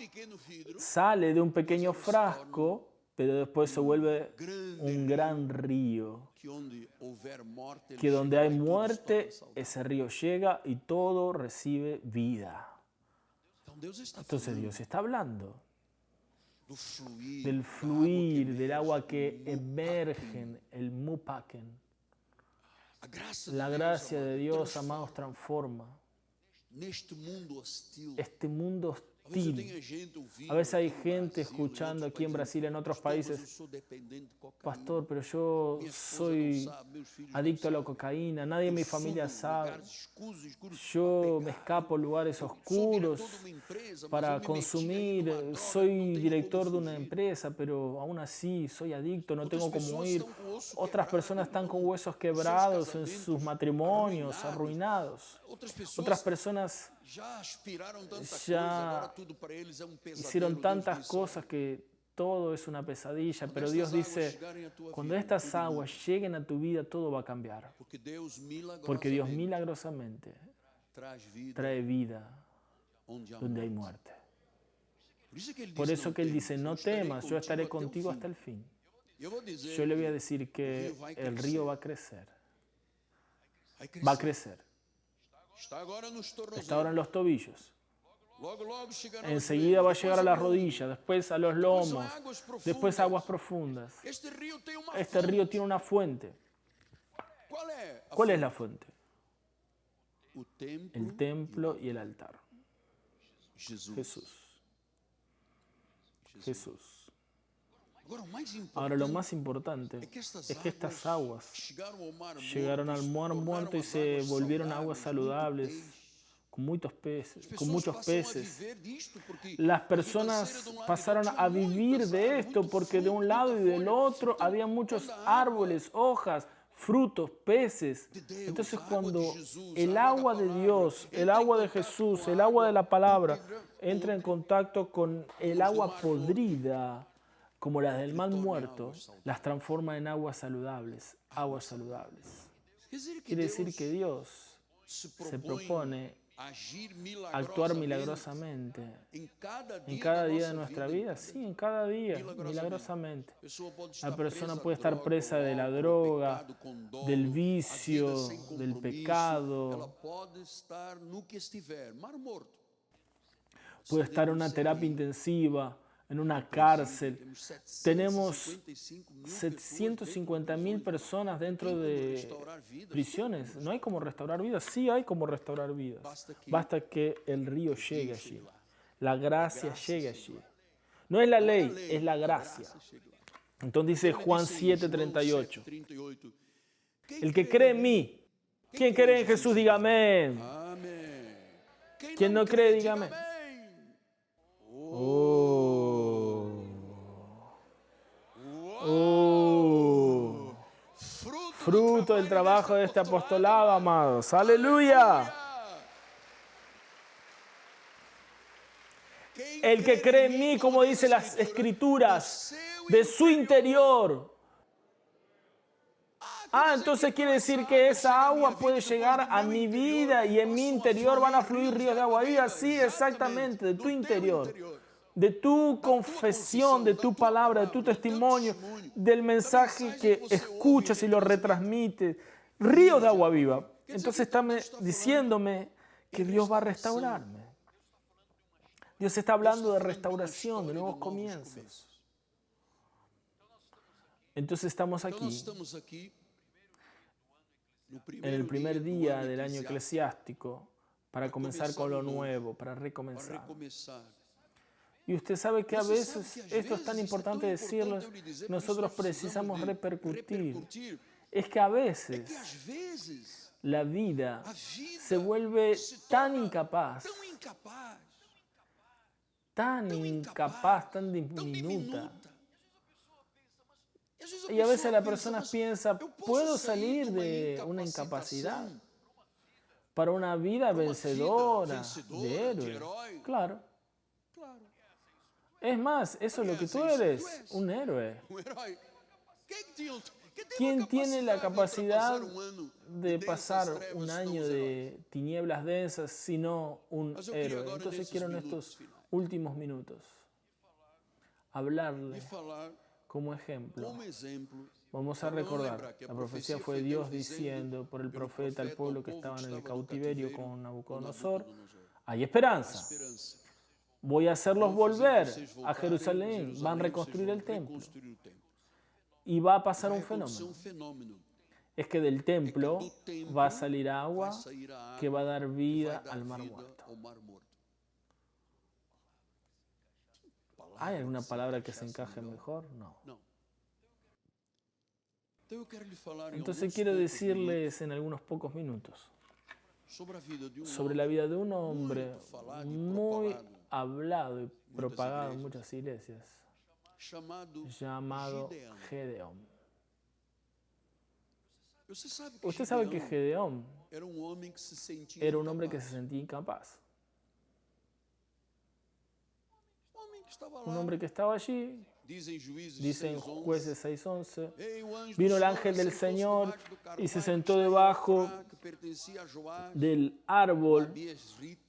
sale de un pequeño frasco, pero después se vuelve un gran río. Que donde hay muerte, ese río llega y todo recibe vida. Entonces Dios está hablando del fluir, del agua que emerge, el mupaken. La gracia de Dios, amados, transforma. Este mundo hostil. A veces hay gente escuchando aquí en Brasil, en otros países, pastor, pero yo soy adicto a la cocaína, nadie en mi familia sabe. Yo me escapo a lugares oscuros para consumir, soy director de una empresa, pero aún así soy adicto, no tengo cómo ir. Otras personas están con huesos quebrados en sus matrimonios, arruinados. Otras personas ya hicieron tantas cosas que todo es una pesadilla, pero Dios dice, cuando estas aguas lleguen a tu vida, todo va a cambiar. Porque Dios milagrosamente trae vida donde hay muerte. Por eso que Él dice, no temas, yo estaré contigo hasta el fin. Yo le voy a decir que el río va a crecer. Va a crecer. Está agora nos tornozelos. está ahora en los tobillos. Logo, logo chegará aos Enseguida va a joelhos, llegar a depois las ao rodillas, después a los depois lomos, a águas profundas. después aguas profundas. Este rio tem uma Este río fonte. tiene una fuente. Qual é a ¿Cuál es fonte? la fuente? O templo. El templo y el altar. Jesus. Jesús. Jesús. Agora, o mais Ahora lo importante más importante é que estas es que estas aguas chegaram ao mar muerto y se volvieron aguas saludables, con muchos peces. Las personas pasaron a vivir de esto porque de un lado y del otro había muchos árboles, hojas, frutos, peces. Entonces cuando el agua de Dios, el agua de Jesús, el agua de la palabra entra en contacto con el agua podrida, como las del mar muerto, las transforma en aguas saludables, aguas saludables. Quiere decir que Dios se propone actuar milagrosamente en cada día de nuestra vida, sí, en cada día, milagrosamente. La persona puede estar presa de la droga, del vicio, del pecado, puede estar en una terapia intensiva, en una cárcel. Tenemos 750.000 personas dentro de prisiones. ¿No hay como restaurar vidas? Sí hay como restaurar vidas. Basta que el río llegue allí. La gracia llegue allí. No es la ley, es la gracia. Entonces dice Juan 7:38. El que cree en mí. ¿Quién cree en Jesús? Diga amén. ¿Quién no cree? Diga amén. Fruto del trabajo de este apostolado, amados. ¡Aleluya! El que cree en mí, como dice las Escrituras, de su interior. Entonces quiere decir que esa agua puede llegar a mi vida y en mi interior van a fluir ríos de agua viva. Sí, exactamente, de tu interior. De tu confesión, de tu palabra, de tu testimonio, del mensaje que escuchas y lo retransmites. Ríos de agua viva. Entonces está diciéndome que Dios va a restaurarme. Dios está hablando de restauración, de nuevos comienzos. Entonces estamos aquí en el primer día del año eclesiástico para comenzar con lo nuevo, para recomenzar. Y usted sabe que a veces, esto es tan importante decirlo, nosotros precisamos repercutir. Es que a veces la vida se vuelve tan incapaz, tan diminuta. Y a veces la persona piensa, ¿puedo salir de una incapacidad para una vida vencedora, de héroe? Claro. Es más, eso es lo que tú eres, un héroe. ¿Quién tiene la capacidad de pasar un año de tinieblas densas sino un héroe? Entonces quiero en estos últimos minutos hablarle como ejemplo. Vamos a recordar, la profecía fue Dios diciendo por el profeta al pueblo que estaba en el cautiverio con Nabucodonosor, hay esperanza. Voy a hacerlos volver a Jerusalén, van a reconstruir el templo. Y va a pasar un fenómeno. Es que del templo va a salir agua que va a dar vida al mar muerto. ¿Hay alguna palabra que se encaje mejor? No. Entonces quiero decirles en algunos pocos minutos sobre la vida de un hombre muy hablado y propagado en muchas iglesias, llamado Gedeón. Usted sabe que Gedeón era un hombre que se sentía incapaz. Un hombre que estaba allí, Dice en Jueces 6:11, vino vino el ángel del Señor y se sentó debajo del árbol,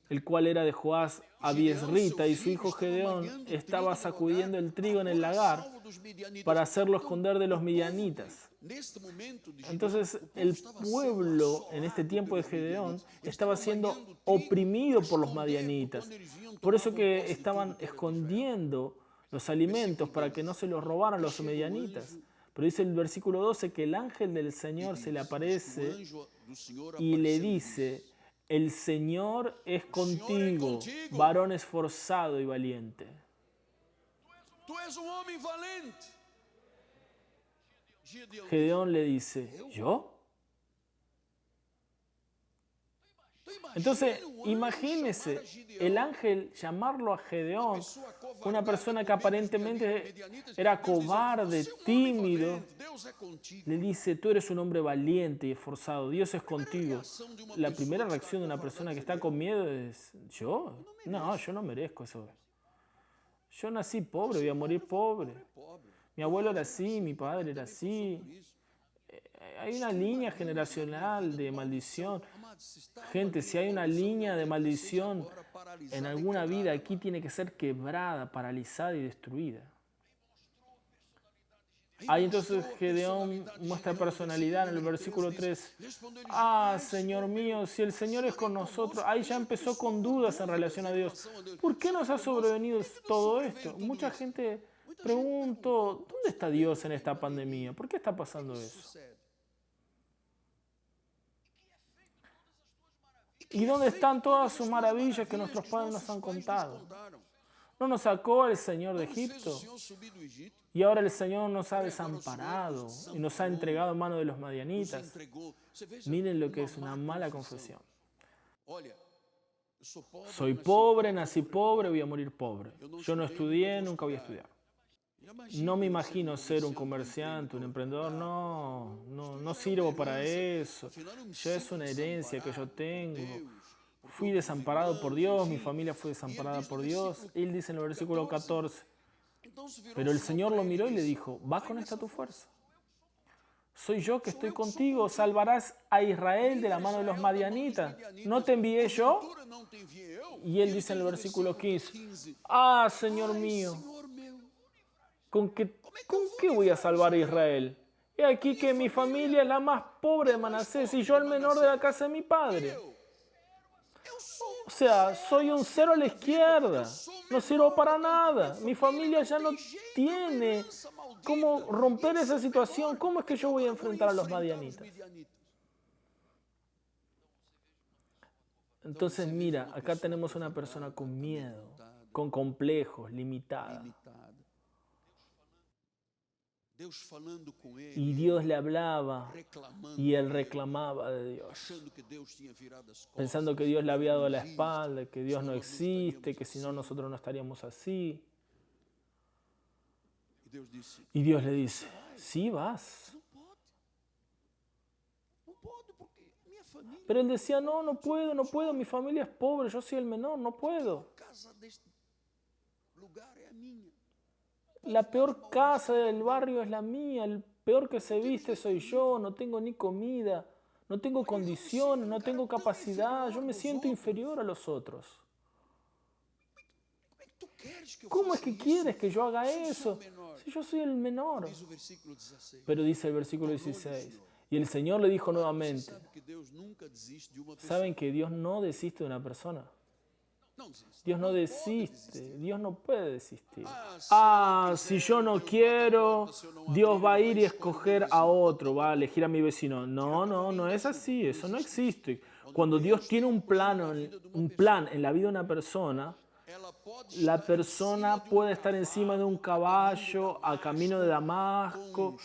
el cual era de Joás Abiesrita, y su hijo Gedeón estaba sacudiendo el trigo en el lagar para hacerlo esconder de los midianitas. Entonces el pueblo en este tiempo de Gedeón estaba siendo oprimido por los madianitas. Por eso que estaban escondiendo los alimentos para que no se los robaran los medianitas. Pero dice el versículo 12 que el ángel del Señor se le aparece y le dice: el Señor es contigo, varón esforzado y valiente. Gedeón le dice: ¿yo? Entonces, imagínese el ángel llamarlo a Gedeón, una persona que aparentemente era cobarde, tímido. Le dice: tú eres un hombre valiente y esforzado, Dios es contigo. La primera reacción de una persona que está con miedo es: ¿yo? No, yo no merezco eso. Yo nací pobre, voy a morir pobre. Mi abuelo era así, mi padre era así. Hay una línea generacional de maldición. Gente, si hay una línea de maldición en alguna vida, aquí tiene que ser quebrada, paralizada y destruida. Ahí entonces Gedeón muestra personalidad en el versículo 3. Ah, Señor mío, si el Señor es con nosotros. Ahí ya empezó con dudas en relación a Dios. ¿Por qué nos ha sobrevenido todo esto? Mucha gente preguntó: ¿dónde está Dios en esta pandemia? ¿Por qué está pasando eso? ¿Y dónde están todas sus maravillas que nuestros padres nos han contado? ¿No nos sacó el Señor de Egipto? Y ahora el Señor nos ha desamparado y nos ha entregado en manos de los madianitas. Miren lo que es una mala confesión. Soy pobre, nací pobre, voy a morir pobre. Yo no estudié, nunca voy a estudiar. No me imagino ser un comerciante, un emprendedor. No sirvo para eso. Ya es una herencia que yo tengo. Fui desamparado por Dios, mi familia fue desamparada por Dios. Él dice en el versículo 14, pero el Señor lo miró y le dijo: ¿va con esta tu fuerza? Soy yo que estoy contigo, salvarás a Israel de la mano de los madianitas. ¿No te envié yo? Y él dice en el versículo 15, ah, Señor mío, ¿con qué voy a salvar a Israel? He aquí que mi familia es la más pobre de Manasés y yo el menor de la casa de mi padre. O sea, soy un cero a la izquierda, no sirvo para nada. Mi familia ya no tiene cómo romper esa situación. ¿Cómo es que yo voy a enfrentar a los madianitas? Entonces mira, acá tenemos una persona con miedo, con complejos, limitada. Y Dios le hablaba y él reclamaba de Dios, pensando que Dios le había dado la espalda, que Dios no existe, que si no nosotros no estaríamos así. Y Dios le dice: sí, vas. Pero él decía: no puedo, mi familia es pobre, yo soy el menor, no puedo. La peor casa del barrio es la mía, el peor que se viste soy yo, no tengo ni comida, no tengo condiciones, no tengo capacidad, yo me siento inferior a los otros. ¿Cómo es que quieres que yo haga eso si yo soy el menor? Pero dice el versículo 16, y el Señor le dijo nuevamente: ¿saben que Dios no desiste de una persona? Dios no desiste, Dios no puede desistir. Ah, si yo no quiero, Dios va a ir y escoger a otro, va a elegir a mi vecino. No es así, eso no existe. Cuando Dios tiene un plan en la vida de una persona, la persona puede estar encima de un caballo a camino de Damasco,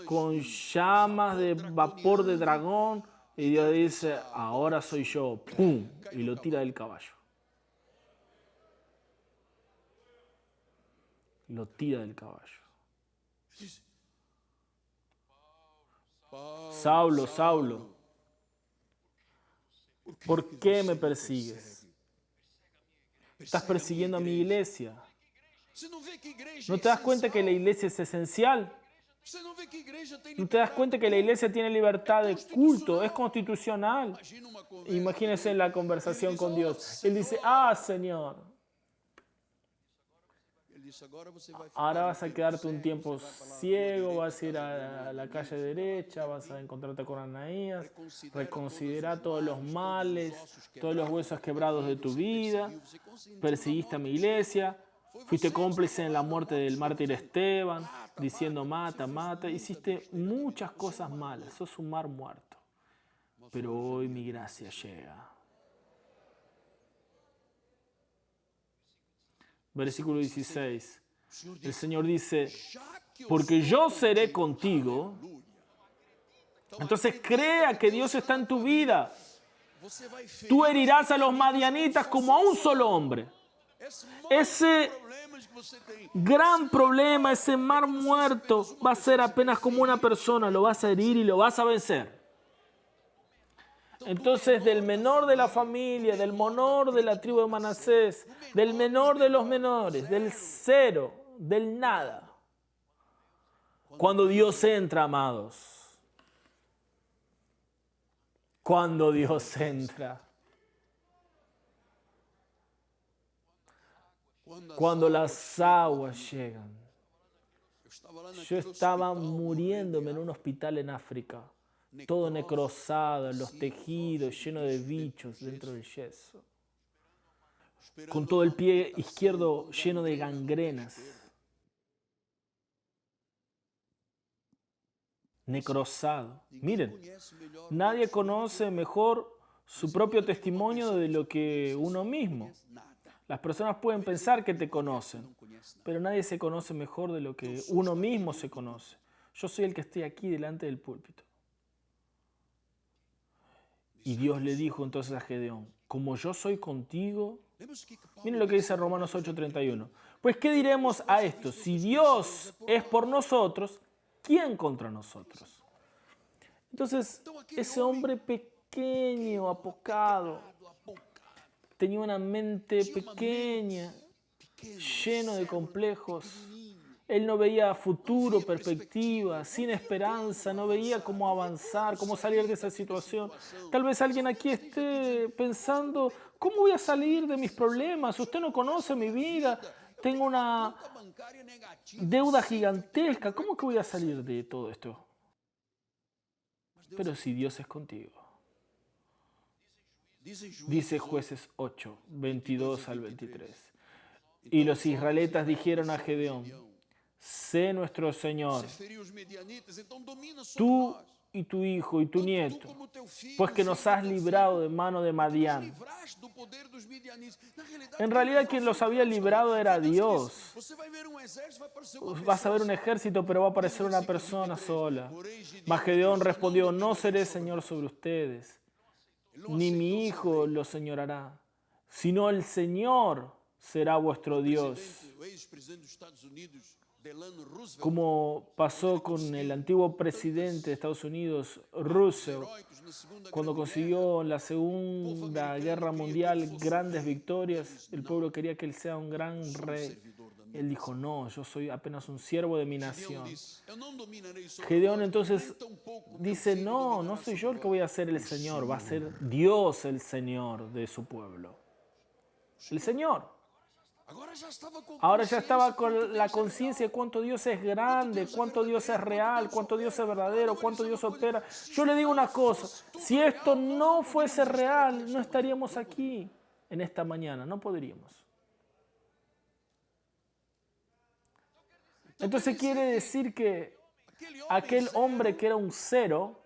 con llamas de vapor de dragón, y Dios dice: ahora soy yo, ¡pum!, y lo tira del caballo. Lo tira del caballo. Saulo, Saulo, ¿por qué me persigues? Estás persiguiendo a mi iglesia. Você não vê que igreja ¿No é te das cuenta que la essencial? iglesia es esencial? Você não vê que igreja tem ¿No te das liberdade? cuenta que la iglesia tiene libertad de culto? Es Constitucional. constitucional. Imagina uma conversa Imagínense com la Deus. conversación Ele con diz, Dios. "Oh, Él dice, Senhor." Señor, Ele disse, agora você vai ficar ahora um vas a tempo quedarte un cego, tiempo você vai para a rua ciego, direita, vas a ir casa a do la calle derecha, vas a encontrarte con Ananías, reconsidera todos los males, todos los huesos quebrados de tu vida, perseguiste a mi iglesia, fuiste cómplice en la muerte del mártir Esteban, diciendo mata, mata, hiciste muchas cosas malas, sos un mar muerto. Pero hoy mi gracia llega. Versículo 16. El Señor dice, porque yo seré contigo. Entonces crea que Dios está en tu vida. Tú herirás a los madianitas como a un solo hombre. Ese gran problema, ese mar muerto, va a ser apenas como una persona. Lo vas a herir y lo vas a vencer. Entonces, del menor de la familia, del menor de la tribu de Manasés, del menor de los menores, del cero, del nada. Cuando Dios entra, amados. Cuando Dios entra. Cuando las aguas llegan. Yo estaba muriéndome en un hospital en África. Todo necrosado, los tejidos, lleno de bichos dentro del yeso. Con todo el pie izquierdo lleno de gangrenas. Necrosado. Miren, nadie conoce mejor su propio testimonio de lo que uno mismo. Las personas pueden pensar que te conocen, pero nadie se conoce mejor de lo que uno mismo se conoce. Yo soy el que estoy aquí delante del púlpito. Y Dios le dijo entonces a Gedeón, como yo soy contigo, miren lo que dice Romanos 8:31. Pues ¿qué diremos a esto? Si Dios es por nosotros, ¿quién contra nosotros? Entonces, ese hombre pequeño, apocado, tenía una mente pequeña, lleno de complejos. Él no veía futuro, perspectiva, sin esperanza, no veía cómo avanzar, cómo salir de esa situación. Tal vez alguien aquí esté pensando, ¿cómo voy a salir de mis problemas? Usted no conoce mi vida, tengo una deuda gigantesca, ¿cómo que voy a salir de todo esto? Pero si Dios es contigo. Dice Jueces 8, 22 al 23. Y los israelitas dijeron a Gedeón, sé nuestro Señor, tú y tu hijo y tu nieto, pues que nos has librado de mano de Madián. En realidad quien los había librado era Dios. Vas a ver un ejército, pero va a aparecer una persona sola. Mas Gedeón respondió, no seré Señor sobre ustedes, ni mi hijo lo señorará, sino el Señor será vuestro Dios. Como pasó con el antiguo presidente de Estados Unidos, Roosevelt, cuando consiguió en la Segunda Guerra Mundial grandes victorias, el pueblo quería que él sea un gran rey. Él dijo, no, yo soy apenas un siervo de mi nación. Gedeón entonces dice, no, no soy yo el que voy a ser el Señor, va a ser Dios el Señor de su pueblo. El Señor. Ahora ya estaba con la conciencia de cuánto Dios es grande, cuánto Dios es real, cuánto Dios es verdadero, cuánto Dios opera. Yo le digo una cosa, si esto no fuese real, no estaríamos aquí en esta mañana, no podríamos. Entonces quiere decir que aquel hombre que era un cero,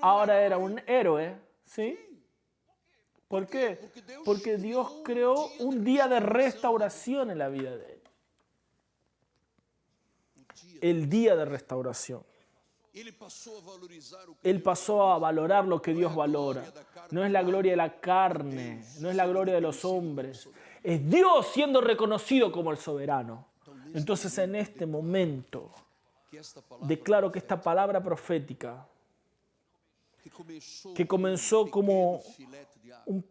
ahora era un héroe, ¿sí? ¿Por qué? Porque Dios creó un día de restauración en la vida de él. El día de restauración. Él pasó a valorar lo que Dios valora. No es la gloria de la carne, no es la gloria de los hombres. Es Dios siendo reconocido como el soberano. Entonces en este momento declaro que esta palabra profética que comenzó como un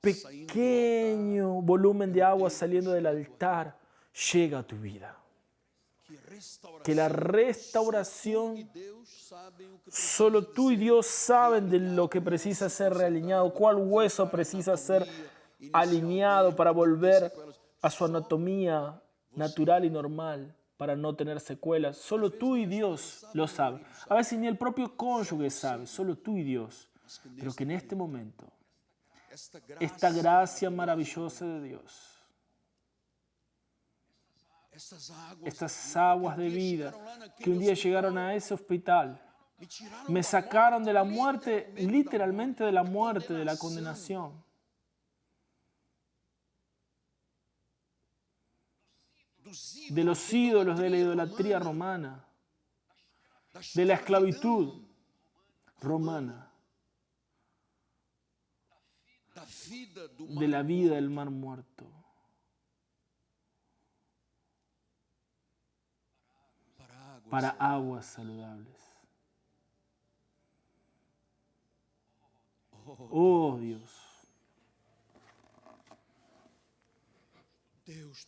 pequeño volumen de agua saliendo del altar, llega a tu vida. que restauração Que la e restauración, Deus sabem o que solo tú y Dios saben de lo que precisa ser realineado, cuál hueso precisa ser alineado para volver a su anatomía natural y normal, para no tener secuelas. Solo tú y Dios lo saben. A veces ni el propio cónyuge sabe, solo tú y Dios. Pero que en este momento, esta gracia maravillosa de Dios, estas aguas de vida que un día llegaron a ese hospital, me sacaron de la muerte, literalmente de la muerte, de la condenación. De los ídolos, de la idolatría romana, de la esclavitud romana, de la vida del mar muerto, para aguas saludables. Oh Dios.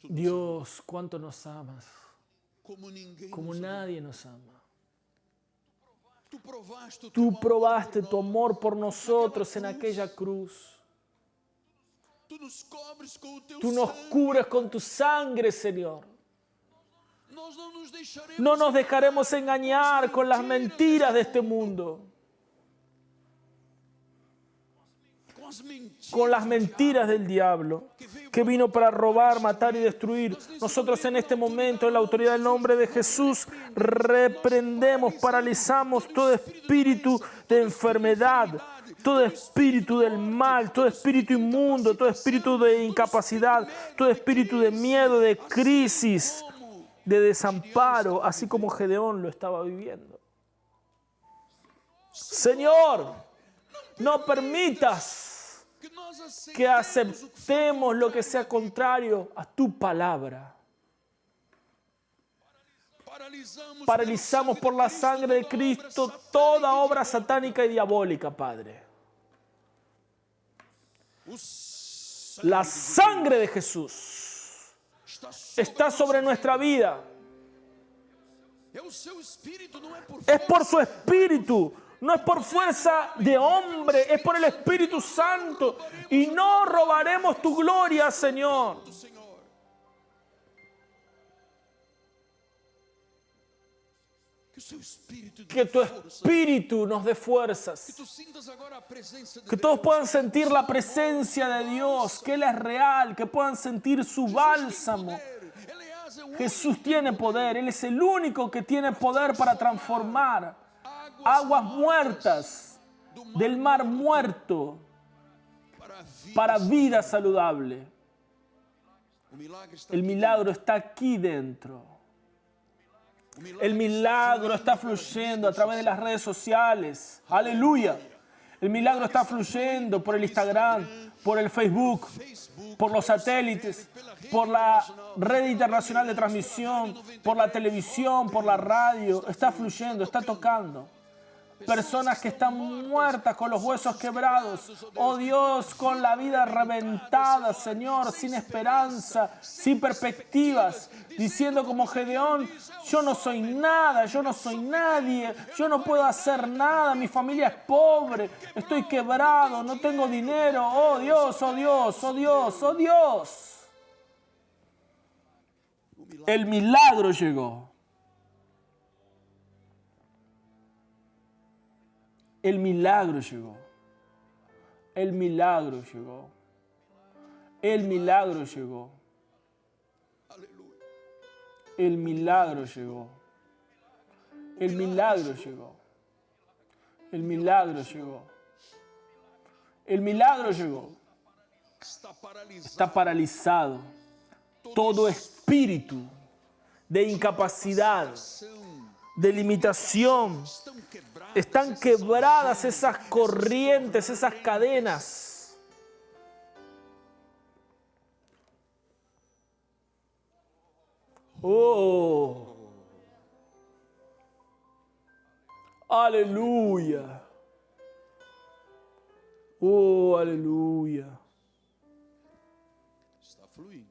Dios, cuánto nos amas, como nadie nos ama. Tú probaste tu amor por nosotros en aquella cruz. Tú nos cubres con tu sangre, Señor. No nos dejaremos engañar con las mentiras de este mundo, con las mentiras del diablo, que vino para robar, matar y destruir. Nosotros en este momento, en la autoridad del nombre de Jesús, reprendemos, paralizamos todo espíritu de enfermedad, todo espíritu del mal, todo espíritu inmundo, todo espíritu de incapacidad, todo espíritu de miedo, de crisis, de desamparo, así como Gedeón lo estaba viviendo. Señor, no permitas que aceptemos lo que sea contrario a tu palabra. Paralizamos por la sangre de Cristo toda obra satánica y diabólica, Padre. La sangre de Jesús está sobre nuestra vida. Es por su Espíritu. No es por fuerza de hombre, es por el Espíritu Santo. Y no robaremos tu gloria, Señor. Que tu Espíritu nos dé fuerzas. Que todos puedan sentir la presencia de Dios, que Él es real, que puedan sentir su bálsamo. Jesús tiene poder, Él es el único que tiene poder para transformar aguas muertas del mar muerto para vida saludable. El milagro está aquí dentro. El milagro está fluyendo a través de las redes sociales. Aleluya. El milagro está fluyendo por el Instagram, por el Facebook, por los satélites, por la red internacional de transmisión, por la televisión, por la radio. Está fluyendo, está tocando. Personas que están muertas con los huesos quebrados. Oh Dios, con la vida reventada, Señor, sin esperanza, sin perspectivas, diciendo como Gedeón, yo no soy nada, yo no soy nadie, yo no puedo hacer nada, mi familia es pobre, estoy quebrado, no tengo dinero. Oh Dios, oh Dios, oh Dios, oh Dios. El milagro llegó. El milagro llegó. El milagro llegó. El milagro llegó. El milagro llegó. El milagro llegó. El milagro llegó. El milagro llegó. Está paralizado todo espíritu de incapacidad, de limitación. Están quebradas esas corrientes, esas cadenas. Oh, aleluya. Oh, aleluya. Está fluindo.